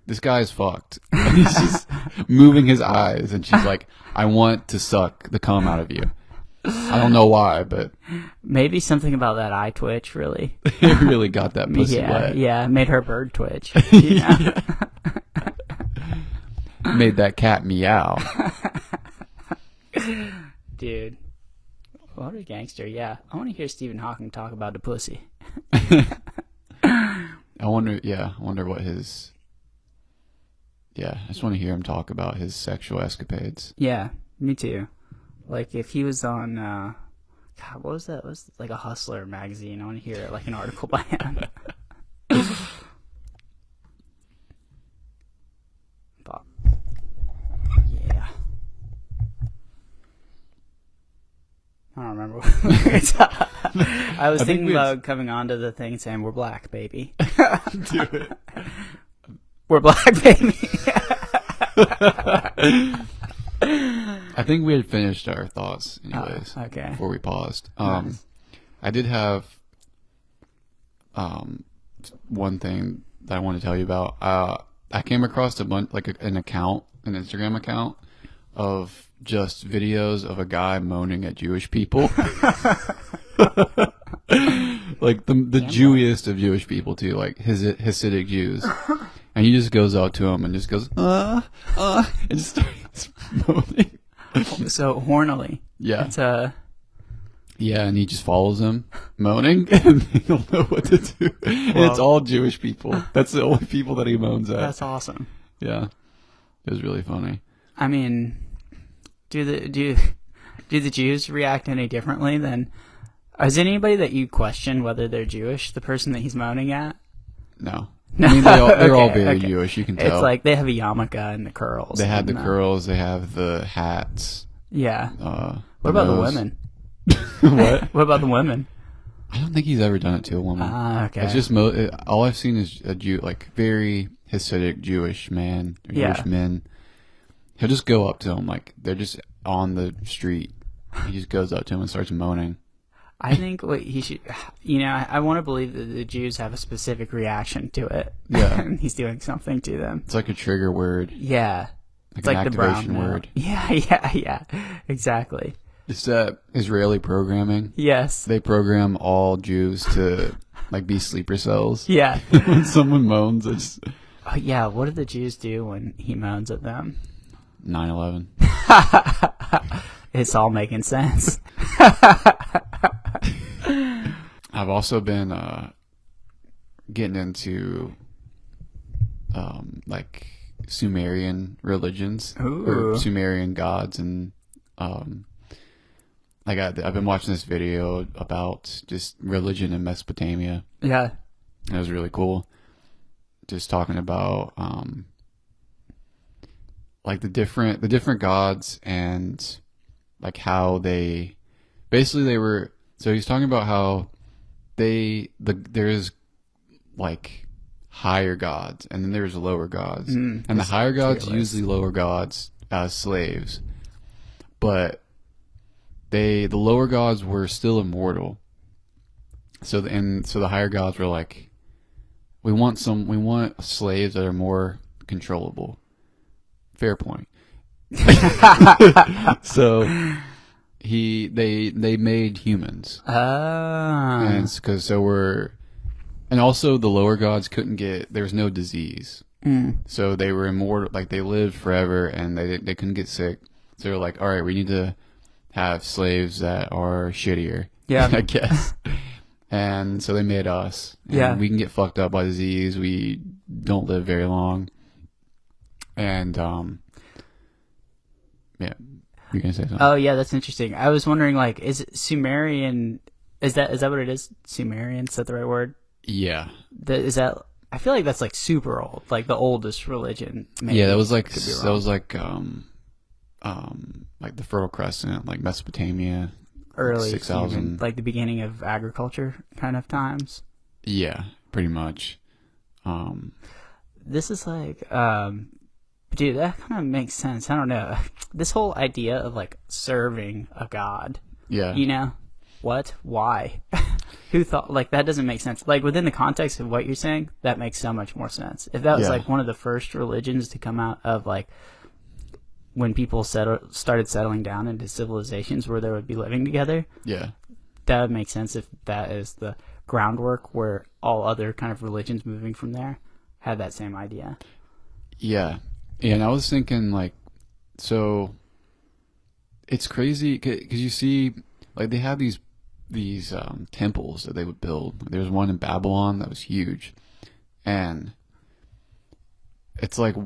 This guy's fucked. He's just moving his eyes, and she's like, "I want to suck the cum out of you." I don't know why, but Maybe something about that eye twitch really. it really got that pussy Yeah. wet. Yeah. Made her bird twitch. You know? Made that cat meow. Dude. What a gangster. Yeah. I want to hear Stephen Hawking talk about the pussy. I wonder what his. Yeah, I just want to hear him talk about his sexual escapades. Yeah. Me too. Like if he was on, God, what was that? It was like a Hustler magazine. I want to hear like an article by him. But, yeah. I don't remember what we were talking. I was thinking about coming onto the thing saying, "We're black, baby." Do it. We're black, baby. I think we had finished our thoughts, anyways. Okay. Before we paused, Nice. I did have one thing that I want to tell you about. I came across an account, an Instagram account, of just videos of a guy moaning at Jewish people. Like the Jewiest of Jewish people too, like Hasidic Jews. And he just goes out to him and just goes, and just starts moaning. So hornily. Yeah. It's Yeah, and he just follows him, moaning, and they don't know what to do. And it's all Jewish people. That's the only people that he moans at. That's awesome. Yeah. It was really funny. I mean, do the Jews react any differently than? Is anybody that you question whether they're Jewish? The person that he's moaning at? No. I mean, they're all Okay, very okay. Jewish, you can It's tell. like they have a yarmulke and the curls. They have the and, curls, they have the hats. Yeah. What What about the women? What? What about the women? I don't think he's ever done it to a woman. Okay. It's just all I've seen is a Jew, like very Hasidic Jewish man or Yeah. Jewish men. He'll just go up to them, like they're just on the street. He just goes up to him and starts moaning. I think what he should, I want to believe that the Jews have a specific reaction to it. Yeah. And he's doing something to them. It's like a trigger word, Yeah. It's an like the brown activation note. word. Yeah. Exactly. It's that Israeli programming. Yes. They program all Jews to like be sleeper cells. Yeah. When someone moans, it's Oh, yeah. What do the Jews do when he moans at them? 9/11. It's all making sense. I've also been getting into like Sumerian religions or Ooh. Sumerian gods, and I've been watching this video about just religion in Mesopotamia. Yeah. It was really cool. Just talking about like the different gods, and like how they were. So he's talking about how there's like higher gods, and then there's lower gods, and the higher gods use the lower gods as slaves, but the lower gods were still immortal. So the higher gods were like, we want slaves that are more controllable. Fair point. So they made humans. And it's because and also the lower gods there was no disease. So they were immortal, like they lived forever, and they couldn't get sick. So they're like, all right, we need to have slaves that are shittier. Yeah. I guess. And so they made us. And Yeah. we can get fucked up by disease. We don't live very long. And yeah, you're gonna say something. Oh yeah, that's interesting. I was wondering, like, is it Sumerian? Is that what it is? Sumerian? Is that the right word? Yeah. Is that? I feel like that's like super old, like the oldest religion. Maybe. Yeah, that was like Could be like the Fertile Crescent, like Mesopotamia, early 6,000, like the beginning of agriculture kind of times. Yeah, pretty much. This is like, dude, that kind of makes sense. I don't know. This whole idea of like serving a god, Yeah. you know, what? Why? Who thought, like, that doesn't make sense. Like, within the context of what you're saying, that makes so much more sense. If that was Yeah. like one of the first religions to come out of like when people started settling down into civilizations where they would be living together, Yeah. that would make sense if that is the groundwork where all other kind of religions moving from there had that same idea. Yeah. Yeah, and I was thinking, like, so it's crazy because you see, like, they have these temples that they would build. There's one in Babylon that was huge, and it's like,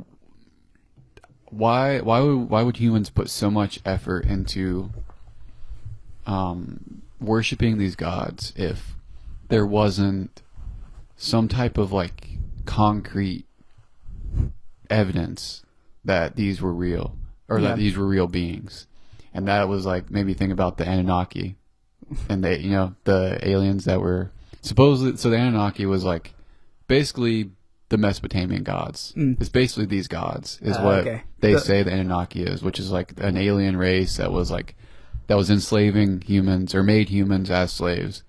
why would humans put so much effort into worshiping these gods if there wasn't some type of like concrete evidence that these were real, or that these were real beings? And that was like, made me think about the Anunnaki, and they, the aliens that were supposedly. So the Anunnaki was like basically the Mesopotamian gods. It's basically these gods is what they say the Anunnaki is, which is like an alien race that was enslaving humans or made humans as slaves.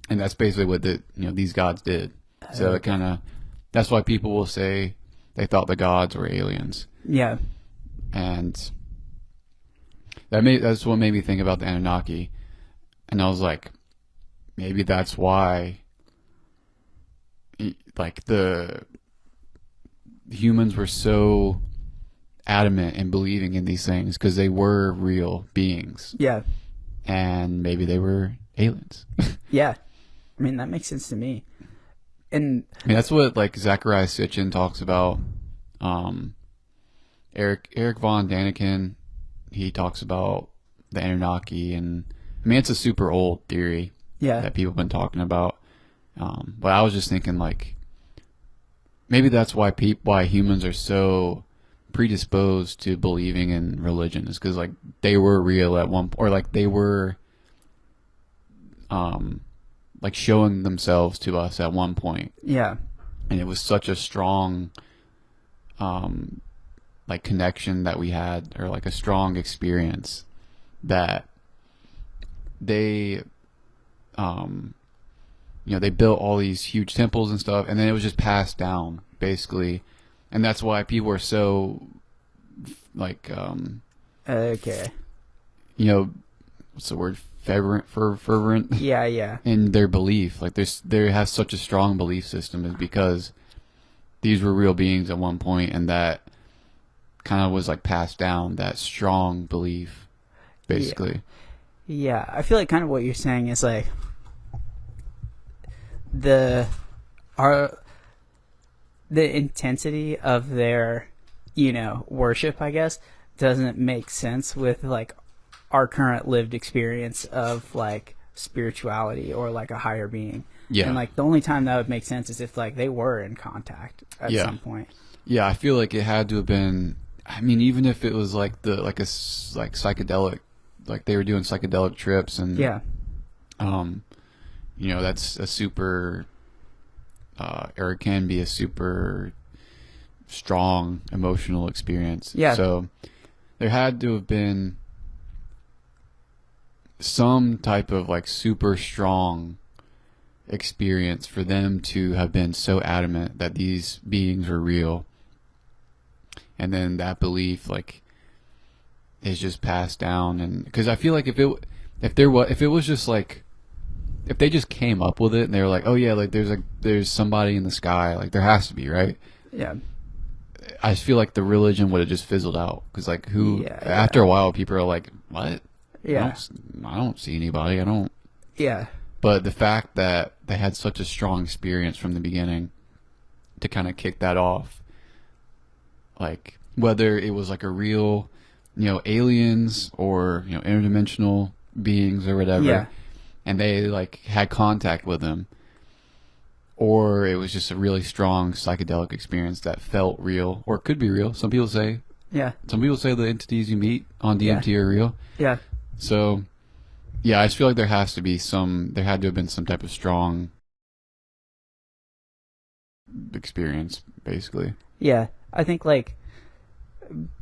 And that's basically what these gods did. So it kind of, that's why people will say they thought the gods were aliens. Yeah. And that's what made me think about the Anunnaki. And I was like, maybe that's why like the humans were so adamant in believing in these things, because they were real beings. Yeah. And maybe they were aliens. Yeah. I mean, that makes sense to me. And I mean, that's what like Zachariah Sitchin talks about. Eric von Daniken, he talks about the Anunnaki, and I mean, it's a super old theory that people have been talking about. But I was just thinking, like, maybe that's why humans are so predisposed to believing in religion, is because like they were real at one point, or like they were like showing themselves to us at one point. Yeah. And it was such a strong like connection that we had, or like a strong experience, that they they built all these huge temples and stuff, and then it was just passed down basically. And that's why people are so like Okay. What's the word, fervent Yeah. in their belief. Like there has such a strong belief system, is because these were real beings at one point, and that kind of was like passed down, that strong belief, basically. Yeah, I feel like kind of what you're saying is like the intensity of their, worship, I guess, doesn't make sense with like our current lived experience of like spirituality or like a higher being. Yeah. And like the only time that would make sense is if like they were in contact at some point. Yeah, I feel like it had to have been. I mean, even if it was like psychedelic, like they were doing psychedelic trips, and that's a super, or it can be a super strong emotional experience. Yeah. So there had to have been some type of like super strong experience for them to have been so adamant that these beings were real, and then that belief like is just passed down. And because I feel like if it was just like, if they just came up with it and they were like, oh yeah, like there's somebody in the sky, like there has to be, right? Yeah. I just feel like the religion would have just fizzled out, because like after a while people are like, what? Yeah. I don't see anybody. I don't. Yeah. But the fact that they had such a strong experience from the beginning to kind of kick that off, like whether it was like a real, aliens or, interdimensional beings or whatever, and they like had contact with them, or it was just a really strong psychedelic experience that felt real or could be real. Some people say the entities you meet on DMT are real. Yeah. So, yeah, I just feel like there had to have been some type of strong experience, basically. Yeah. I think, like,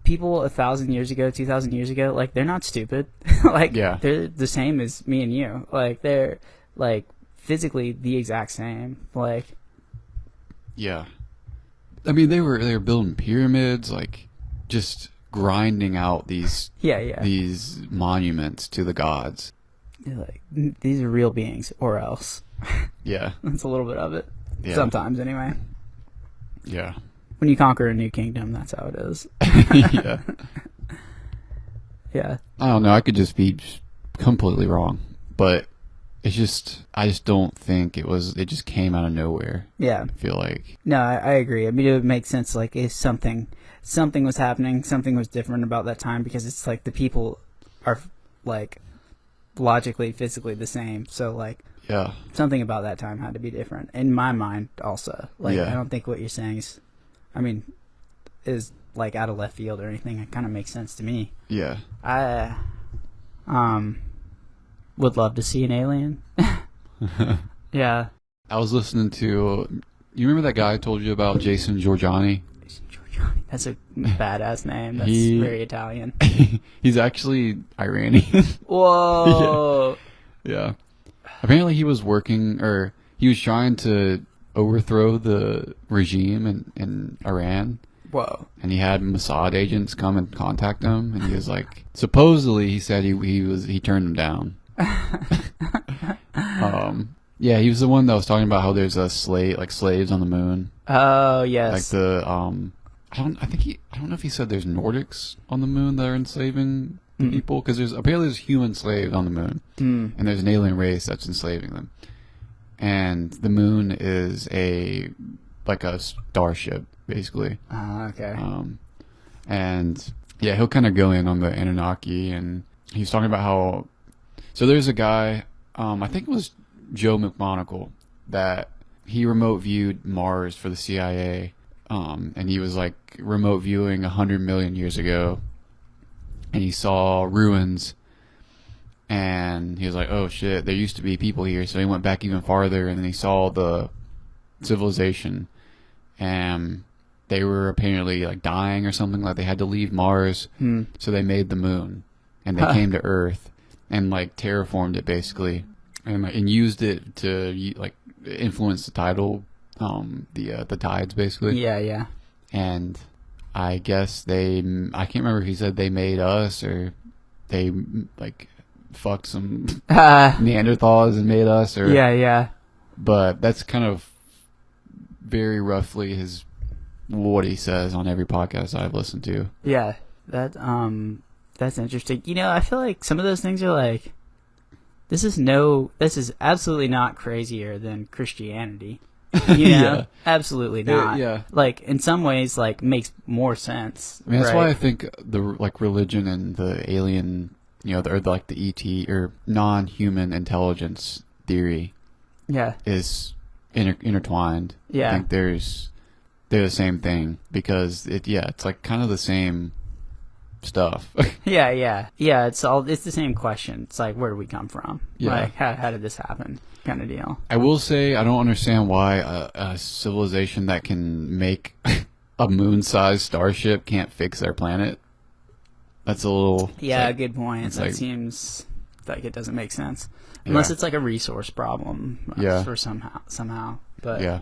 people 1,000 years ago, 2,000 years ago, like, they're not stupid. Like, they're the same as me and you. Like, they're, like, physically the exact same. Like, yeah. I mean, they were building pyramids, like, just grinding out these monuments to the gods. Like, these are real beings, or else. Yeah. That's a little bit of it. Yeah. Sometimes, anyway. Yeah. When you conquer a new kingdom, that's how it is. Yeah. Yeah. I don't know. I could just be completely wrong, but I just don't think it just came out of nowhere. Yeah. I feel like. No, I agree. I mean, it would make sense, like, if something was happening, something was different about that time, because it's like the people are, like, logically, physically the same. So, like, something about that time had to be different in my mind also. Like, I don't think what you're saying is like out of left field or anything. It kind of makes sense to me. Yeah. I would love to see an alien. Yeah. I was listening to, you remember that guy I told you about, Jason Giorgiani? That's a badass name. That's very Italian. He's actually Iranian. Whoa. Yeah. Apparently he was trying to overthrow the regime in Iran. Whoa. And he had Mossad agents come and contact him, and he was like, supposedly he said he turned them down. Yeah, he was the one that was talking about how there's slaves on the moon. Oh, yes. Like the I don't know if he said there's Nordics on the moon that are enslaving people, because apparently there's human slaves on the moon, and there's an alien race that's enslaving them, and the moon is like a starship basically. Okay. And yeah, he'll kind of go in on the Anunnaki, and he's talking about how. So there's a guy, I think it was Joe McMonagle, that he remote viewed Mars for the CIA. And he was like remote viewing 100 million years ago, and he saw ruins, and he was like, oh shit, there used to be people here. So he went back even farther, and then he saw the civilization, and they were apparently like dying or something, like they had to leave Mars. So they made the moon, and they came to Earth and like terraformed it basically, and used it to like influence the tidal the tides basically. Yeah. And I guess I can't remember if he said they made us or they like fucked some Neanderthals and made us, or yeah. But that's kind of very roughly his what he says on every podcast I've listened to. Yeah, that's interesting. You know, I feel like some of those things are like, this is absolutely not crazier than Christianity. You know? Yeah. Absolutely not. Yeah. Like, in some ways, like, makes more sense. I mean, that's right? why I think the like religion and the alien, you know, or like the ET or non-human intelligence theory Yeah. is intertwined. Yeah. I think they're the same thing because it's like kind of the same stuff. Yeah. It's the same question. It's like, where do we come from? Yeah. Like, how did this happen? Kind of deal. I will say I don't understand why a civilization that can make a moon-sized starship can't fix their planet. That's a little... Yeah, like, good point. it's That like- seems like it doesn't make sense. Unless Yeah. it's like a resource problem. Yeah. For somehow. But yeah.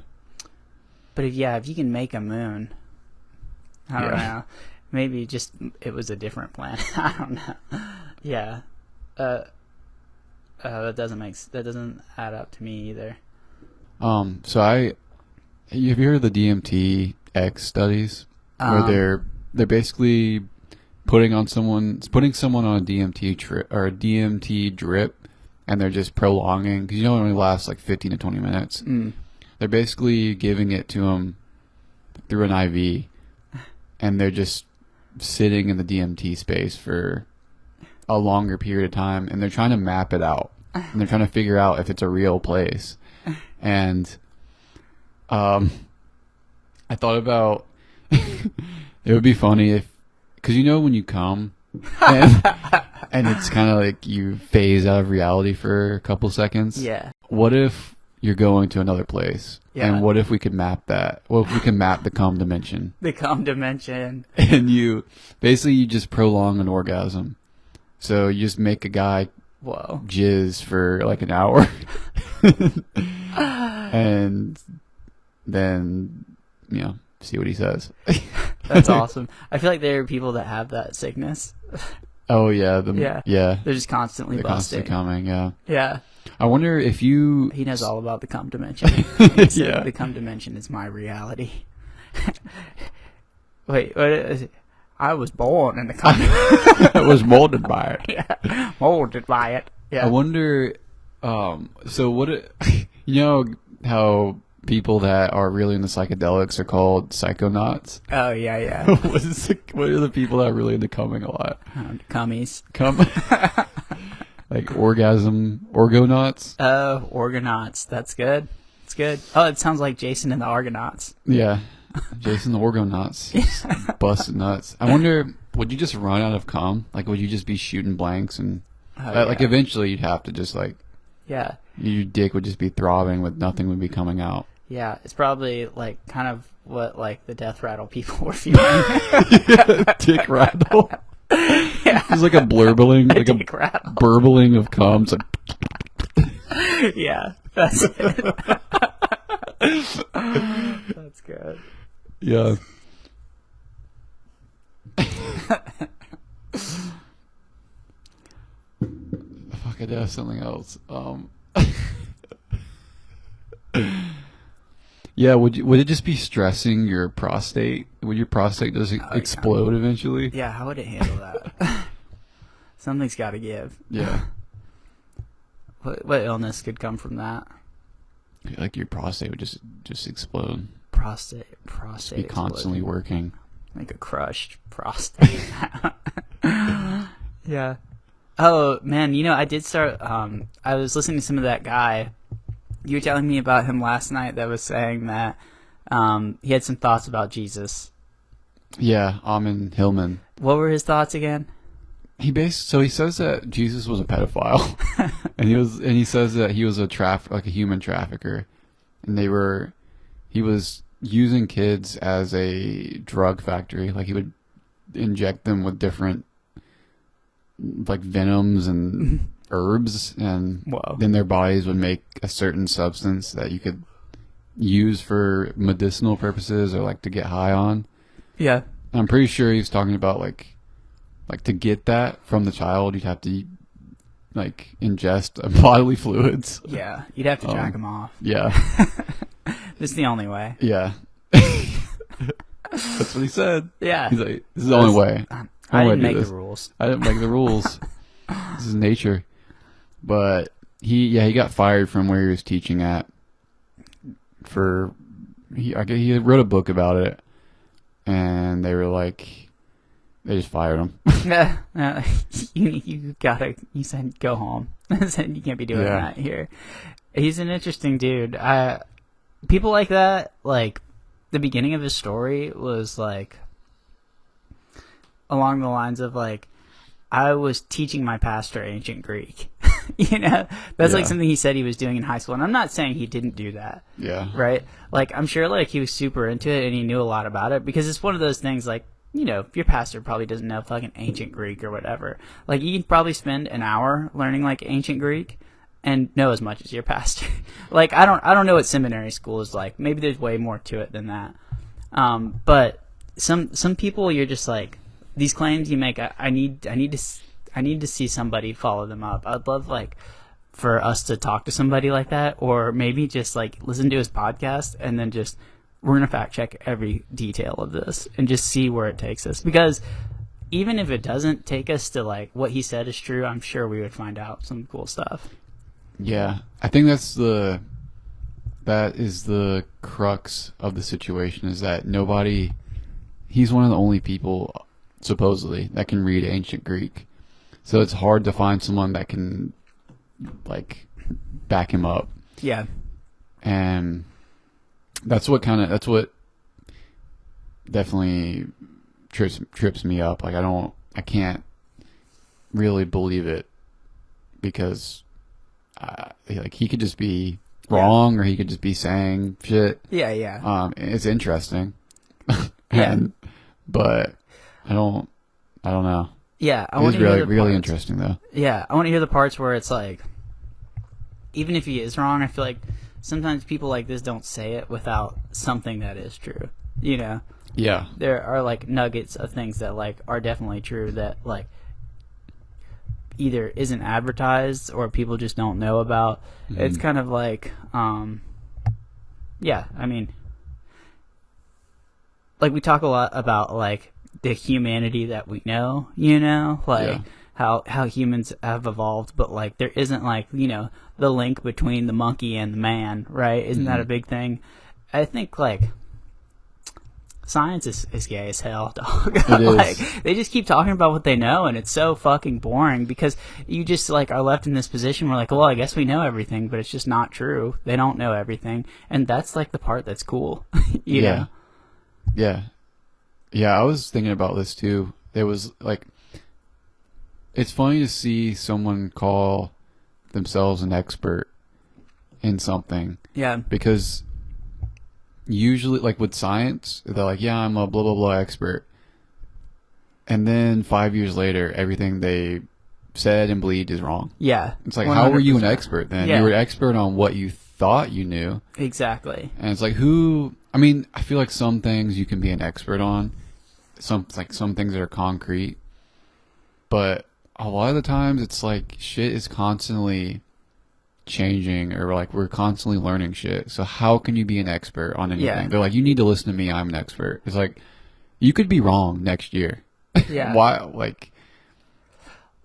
But if you can make a moon, I don't Yeah. know. Maybe just it was a different planet. I don't know. Yeah. That doesn't add up to me either. So have you heard of the DMT X studies where they're basically putting someone on a DMT trip or a DMT drip, and they're just prolonging because it only lasts like 15 to 20 minutes. They're basically giving it to them through an IV, and they're just sitting in the DMT space for a longer period of time, and they're trying to map it out, and they're trying to figure out if it's a real place. And I thought about it would be funny if, because you know when you come and it's kind of like you phase out of reality for a couple seconds. Yeah. What if you're going to another place? Yeah. And what if we could map that? What if we can map the calm dimension? The calm dimension. And you just prolong an orgasm. So you just make a guy Whoa. jizz for like an hour. And then, see what he says. That's awesome. I feel like there are people that have that sickness. Oh, yeah. Yeah. They're just constantly They're busting. constantly coming, yeah. Yeah. I wonder if you... He knows all about the cum dimension. He said, Yeah. The cum dimension is my reality. Wait, what is it? I was born in the cum dimension. I was molded by it. Yeah. Molded by it. Yeah. I wonder... so what... you know how people that are really into psychedelics are called psychonauts? Oh, yeah. What are the people that are really into coming a lot? Cummies. Like orgonauts? Oh, Orgonauts. That's good. It's good. Oh, it sounds like Jason and the Argonauts. Yeah. Jason the Orgonauts. Just busted nuts. I wonder, would you just run out of cum? Like, would you just be shooting blanks? And like, yeah. eventually you'd have to just, like, Yeah. your dick would just be throbbing with nothing would be coming out. Yeah. It's probably, like, kind of what, like, the death rattle people were feeling. Dick rattle. Yeah. It's like a blurbling, like a Dick rattle. burbling of cum. It's like, Yeah. That's it. That's good. yeah. Fuck, I did have something else. Yeah, would it just be stressing your prostate? Would your prostate just explode eventually? Yeah, how would it handle that? Something's got to give. Yeah. What illness could come from that? Like your prostate would just explode. Prostate Be constantly explosion. working. Like a crushed prostate. Yeah. Oh man, I did start. I was listening to some of that guy. You were telling me about him last night. That was saying that he had some thoughts about Jesus. Yeah, Amin Hillman. What were his thoughts again? He says that Jesus was a pedophile, and he says that he was a human trafficker, and he was using kids as a drug factory. Like he would inject them with different like venoms and herbs, and Whoa. then their bodies would make a certain substance that you could use for medicinal purposes or like to get high on. Yeah. I'm pretty sure he was talking about like to get that from the child, you'd have to like ingest bodily fluids. Yeah. You'd have to jack him off. Yeah. This is the only way. Yeah. That's what he said. Yeah. He's like, this is the only way. I Only way didn't to do make this. the rules. I didn't make the rules. This is nature. But he got fired from where he was teaching at. He wrote a book about it, and they were like, they just fired him. You said go home. Said you can't be doing that here. He's an interesting dude. People like that, like the beginning of his story was like along the lines of like, I was teaching my pastor ancient Greek. That's like something he said he was doing in high school. And I'm not saying he didn't do that. Yeah. Right? Like, I'm sure like he was super into it and he knew a lot about it, because it's one of those things like, your pastor probably doesn't know fucking ancient Greek or whatever. Like, you can probably spend an hour learning like ancient Greek and know as much as your pastor. Like, I don't know what seminary school is like. Maybe there's way more to it than that. But some people, you're just like, these claims you make, I need to see somebody follow them up. I'd love like for us to talk to somebody like that, or maybe just like listen to his podcast and then just, we're going to fact check every detail of this and just see where it takes us. Because even if it doesn't take us to like what he said is true, I'm sure we would find out some cool stuff. Yeah. I think that is the crux of the situation, is that he's one of the only people supposedly that can read ancient Greek. So it's hard to find someone that can like back him up. Yeah. And that's what definitely trips me up. Like I can't really believe it, because like he could just be wrong, or he could just be saying shit. Yeah. It's interesting. But I don't know. Yeah, it was really interesting though. Yeah, I want to hear the parts where it's like, even if he is wrong, I feel like sometimes people like this don't say it without something that is true. Yeah. There are like nuggets of things that like are definitely true that like either isn't advertised or people just don't know about. Mm-hmm. It's kind of like, yeah, I mean, like we talk a lot about like the humanity that we know, like how humans have evolved, but like there isn't like, the link between the monkey and the man, right? Isn't that a big thing? I think like science is gay as hell, dog. Like, they just keep talking about what they know, and it's so fucking boring, because you just like are left in this position where like, well, I guess we know everything, but it's just not true. They don't know everything, and that's like the part that's cool. you know? Yeah, I was thinking about this too. There was like, it's funny to see someone call themselves an expert in something. Yeah. Because usually, like with science, they're like, yeah, I'm a blah, blah, blah expert. And then 5 years later, everything they said and believed is wrong. Yeah. It's like, 100%. How were you an expert then? You were an expert on what you thought you knew. Exactly. And it's like, I feel like some things you can be an expert on. Some things that are concrete, but a lot of the times it's like shit is constantly changing, or like we're constantly learning shit. So how can you be an expert on anything? Yeah. They're like, you need to listen to me. I'm an expert. It's like, you could be wrong next year. Yeah. Why?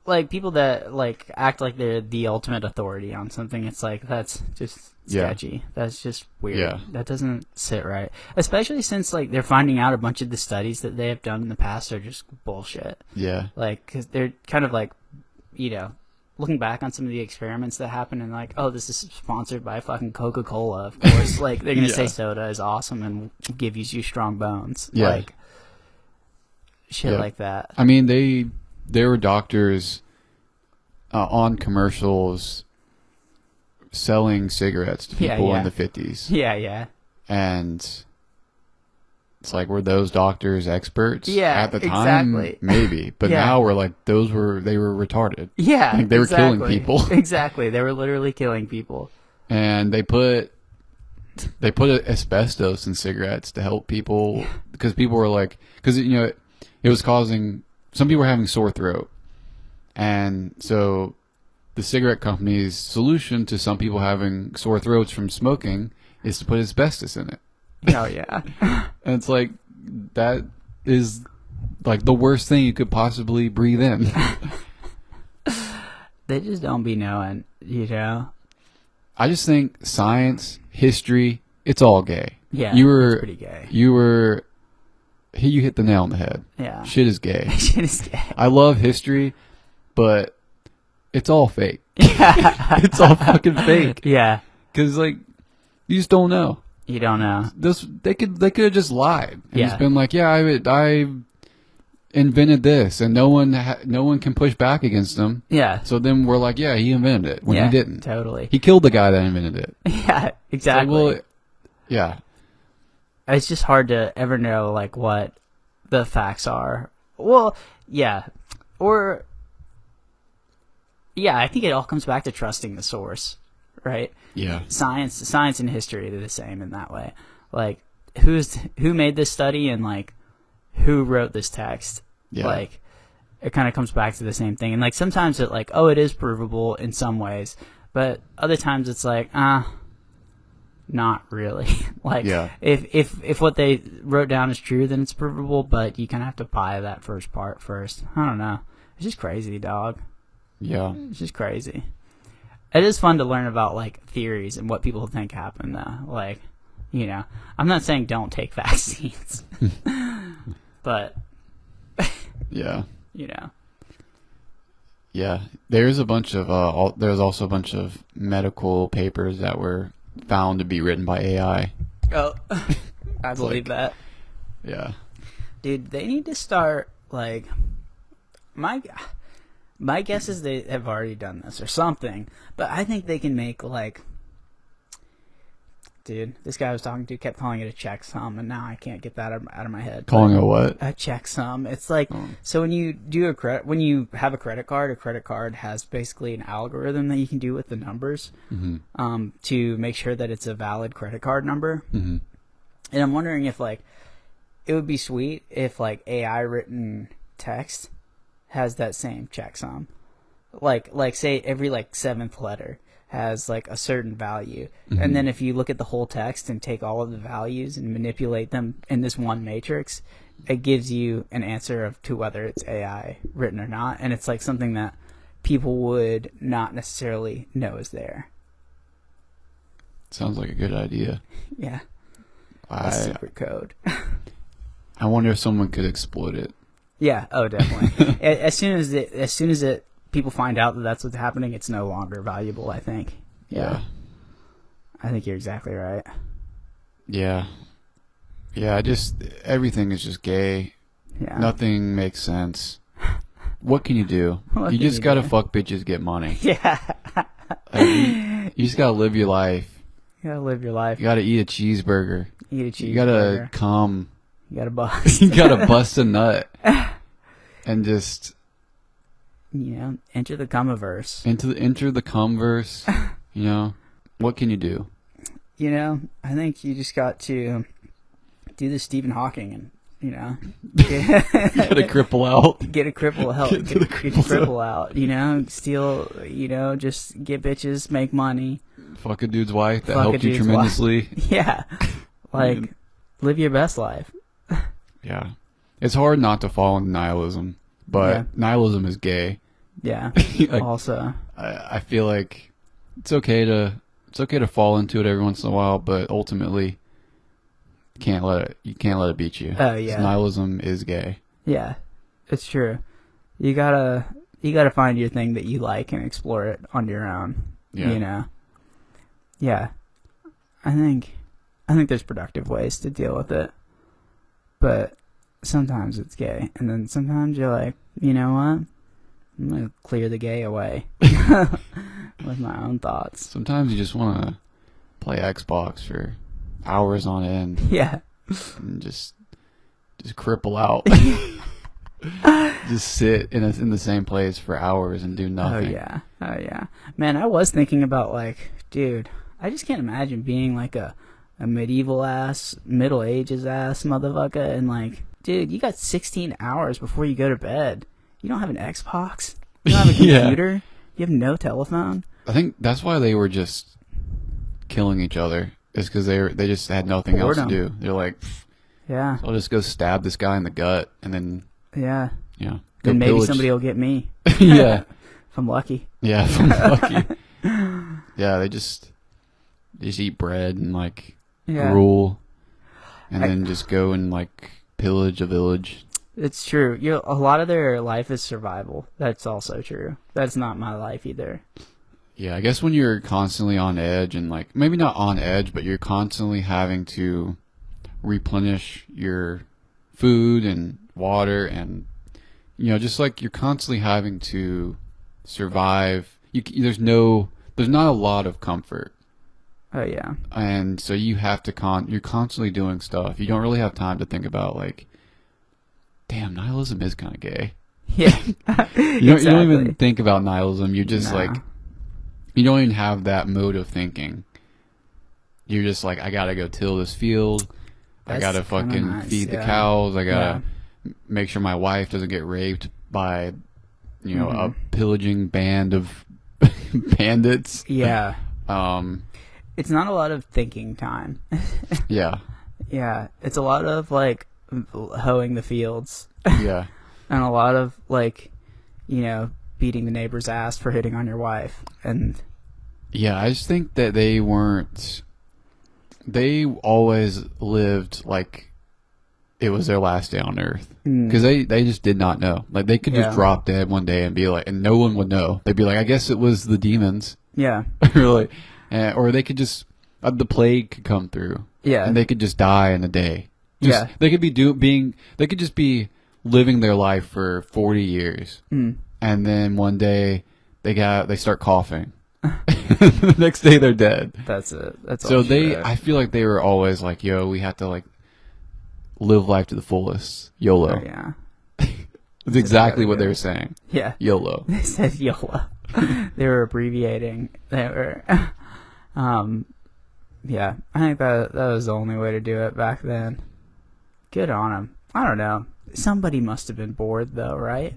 Like people that like act like they're the ultimate authority on something. It's like, that's just sketchy. That's just weird. Yeah. That doesn't sit right. Especially since like they're finding out a bunch of the studies that they have done in the past are just bullshit. Yeah. Like, cause they're kind of like, looking back on some of the experiments that happened and like, oh, this is sponsored by fucking Coca-Cola. Of course, like they're gonna say soda is awesome and gives you strong bones. Yeah. Like shit like that. I mean, there were doctors on commercials selling cigarettes to people in the 50s. Yeah. And it's like, were those doctors experts? Yeah, at the time, exactly. Maybe. But now we're like, they were retarded. Yeah, like, they were killing people. Exactly. They were literally killing people. And they put asbestos in cigarettes to help people, because people were like, because it was causing, some people were having sore throat. And so the cigarette company's solution to some people having sore throats from smoking is to put asbestos in it. Oh, yeah. And it's like, that is like the worst thing you could possibly breathe in. They just don't be knowing, you know? I just think science, history, it's all gay. Yeah, it's pretty gay. You hit the nail on the head. Yeah. Shit is gay. Shit is gay. I love history, but it's all fake. Yeah. It's all fucking fake. Yeah. Because, like, you just don't know. You don't know. They could have just lied and Yeah. just been like, yeah, I invented this, and no one can push back against them. Yeah. So then we're like, yeah, he invented it when Yeah, he didn't. Totally. He killed the guy that invented it. Yeah, It's like, exactly. well, yeah. It's just hard to ever know, like, what the facts are. Well, yeah. Or, yeah, I think it all comes back to trusting the source, right? Yeah. Science and history are the same in that way. Like, who made this study and, like, who wrote this text? Yeah. Like, it kind of comes back to the same thing. And, like, sometimes it, like, oh, it is provable in some ways. But other times it's like, not really. Like, Yeah. if what they wrote down is true, then it's provable, but you kind of have to buy that first part first. I don't know. It's just crazy, dog. Yeah. It's just crazy. It is fun to learn about, like, theories and what people think happened, though. Like, you know, I'm not saying don't take vaccines, but, Yeah. you know. Yeah. There's there's also a bunch of medical papers that were found to be written by AI. Oh, I believe that. Yeah. Dude, they need to start, like, my guess is they have already done this or something, but I think they can make, like, dude, this guy I was talking to kept calling it a checksum, and now I can't get that out of my head. Calling it what? A checksum. It's like, so when you do when you have a credit card has basically an algorithm that you can do with the numbers, to make sure that it's a valid credit card number. Mm-hmm. And I'm wondering if, like, it would be sweet if, like, AI written text has that same checksum. Like say every, like, 7th letter has, like, a certain value. Mm-hmm. And then if you look at the whole text and take all of the values and manipulate them in this one matrix, it gives you an answer of to whether it's AI written or not. And it's, like, something that people would not necessarily know is there. Sounds like a good idea. Yeah. A secret code. I wonder if someone could exploit it. Yeah. Oh, definitely. as soon as people find out that that's what's happening, it's no longer valuable, I think. Yeah. I think you're exactly right. Yeah. Yeah, everything is just gay. Yeah. Nothing makes sense. What can you do? What You can just you gotta do? fuck bitches, get money. Yeah. Like, you just gotta live your life. You gotta live your life. You gotta eat a cheeseburger. Eat a cheeseburger. You gotta come. You gotta bust. You gotta bust a nut. And just You know, enter the Cumiverse. enter the cumverse. You know, what can you do? You know, I think you just got to do the Stephen Hawking and, you know, Gotta cripple out. get a cripple help. Get Get the a cripple cripple out. You know, steal. You know, just get bitches, make money. Fuck a dude's wife that Fuck a helped you dude's tremendously. Yeah, like live your best life. Yeah. It's hard not to fall into nihilism, but Yeah. nihilism is gay. Yeah. Like, Also, I feel like it's okay to fall into it every once in a while, but ultimately you can't let it beat you. Oh, yeah. Nihilism is gay. yeah, it's true. You gotta find your thing that you like and explore it on your own. Yeah. You know. Yeah, I think there's productive ways to deal with it, but sometimes it's gay, and then sometimes you're like, you know what? I'm gonna clear the gay away with my own thoughts. Sometimes you just want to play Xbox for hours on end Yeah. and just cripple out. Just sit in the same place for hours and do nothing. Oh yeah. Man, I was thinking about, like, dude, I just can't imagine being like a medieval ass, Middle Ages ass motherfucker, and, like, dude, you got 16 hours before you go to bed. You don't have an Xbox. You don't have a Yeah. computer. You have no telephone. I think that's why they were just killing each other. Is because they just had nothing else to Boredom. do. They're like, Yeah. So I'll just go stab this guy in the gut, and then Yeah. go Then maybe pillage. somebody will get me. Yeah. If I'm lucky. Yeah, if I'm lucky. Yeah, they just eat bread and like Yeah. gruel, and then just go and like pillage a village. It's true. A lot of their life is survival. That's also true. That's not my life either. Yeah, I guess when you're constantly on edge and like maybe not on edge, but you're constantly having to replenish your food and water and just like you're constantly having to survive. There's not a lot of comfort. Oh yeah. And so you have to you're constantly doing stuff. You don't really have time to think about like, damn, nihilism is kind of gay. Yeah. You don't even think about nihilism. You're just No. like, you don't even have that mode of thinking. You're just like, I gotta go till this field. I gotta That's kinda fucking nice, feed the yeah. cows. I gotta make sure my wife doesn't get raped by, a pillaging band of bandits. Yeah. Um, It's not a lot of thinking time. yeah, Yeah. It's a lot of like hoeing the fields yeah. and a lot of like, beating the neighbor's ass for hitting on your wife. And Yeah, I just think that they always lived like it was their last day on Earth. Because they just did not know. Like, they could just drop dead one day and be like, and no one would know. They'd be like, I guess it was the demons. yeah. Really. Or they could just, the plague could come through. Yeah. And they could just die in a day. Yeah. They could they could just be living their life for 40 years. And then one day they start coughing. The next day they're dead. That's it. That's So all true. I feel like they were always like, yo, we have to like live life to the fullest. YOLO. Oh, yeah. That's exactly what they were saying. Yeah. YOLO. They said YOLO. They were abbreviating. They were, yeah. I think that was the only way to do it back then. Good on them. I don't know. Somebody must have been bored though, right?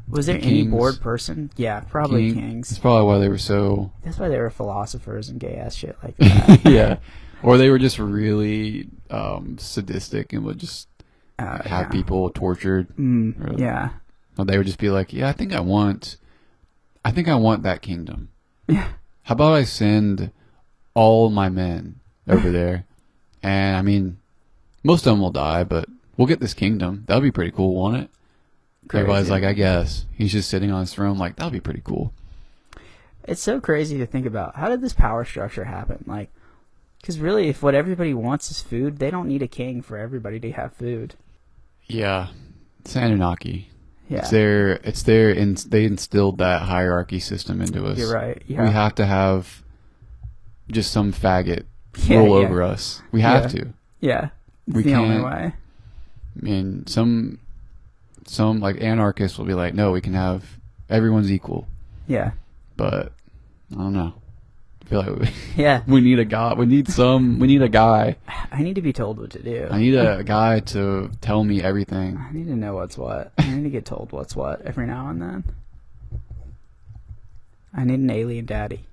Was there any Kings. bored person? Yeah, probably kings. That's probably why they were so. That's why they were philosophers and gay ass shit like that. Yeah. Or they were just really sadistic and would just have people tortured. Yeah. Or they would just be like, yeah, I think I want that kingdom. Yeah. How about I send all my men over there? And I mean, most of them will die, but we'll get this kingdom. That would be pretty cool, won't it? Crazy. Everybody's like, I guess. He's just sitting on his throne like, that would be pretty cool. It's so crazy to think about. How did this power structure happen? Like, because really, if what everybody wants is food, they don't need a king for everybody to have food. Yeah. It's Anunnaki. Yeah. They instilled that hierarchy system into us. You're right. Yeah. We have to have just some faggot rule over us. We have to. Yeah. It's We the only can't- way. I mean, some like anarchists will be like, no, we can have everyone's equal. Yeah. But I don't know. I feel like Yeah. we need a god. We need a guy. I need to be told what to do. I need a guy to tell me everything. I need to know what's what. I need to get told what's what every now and then. I need an alien daddy.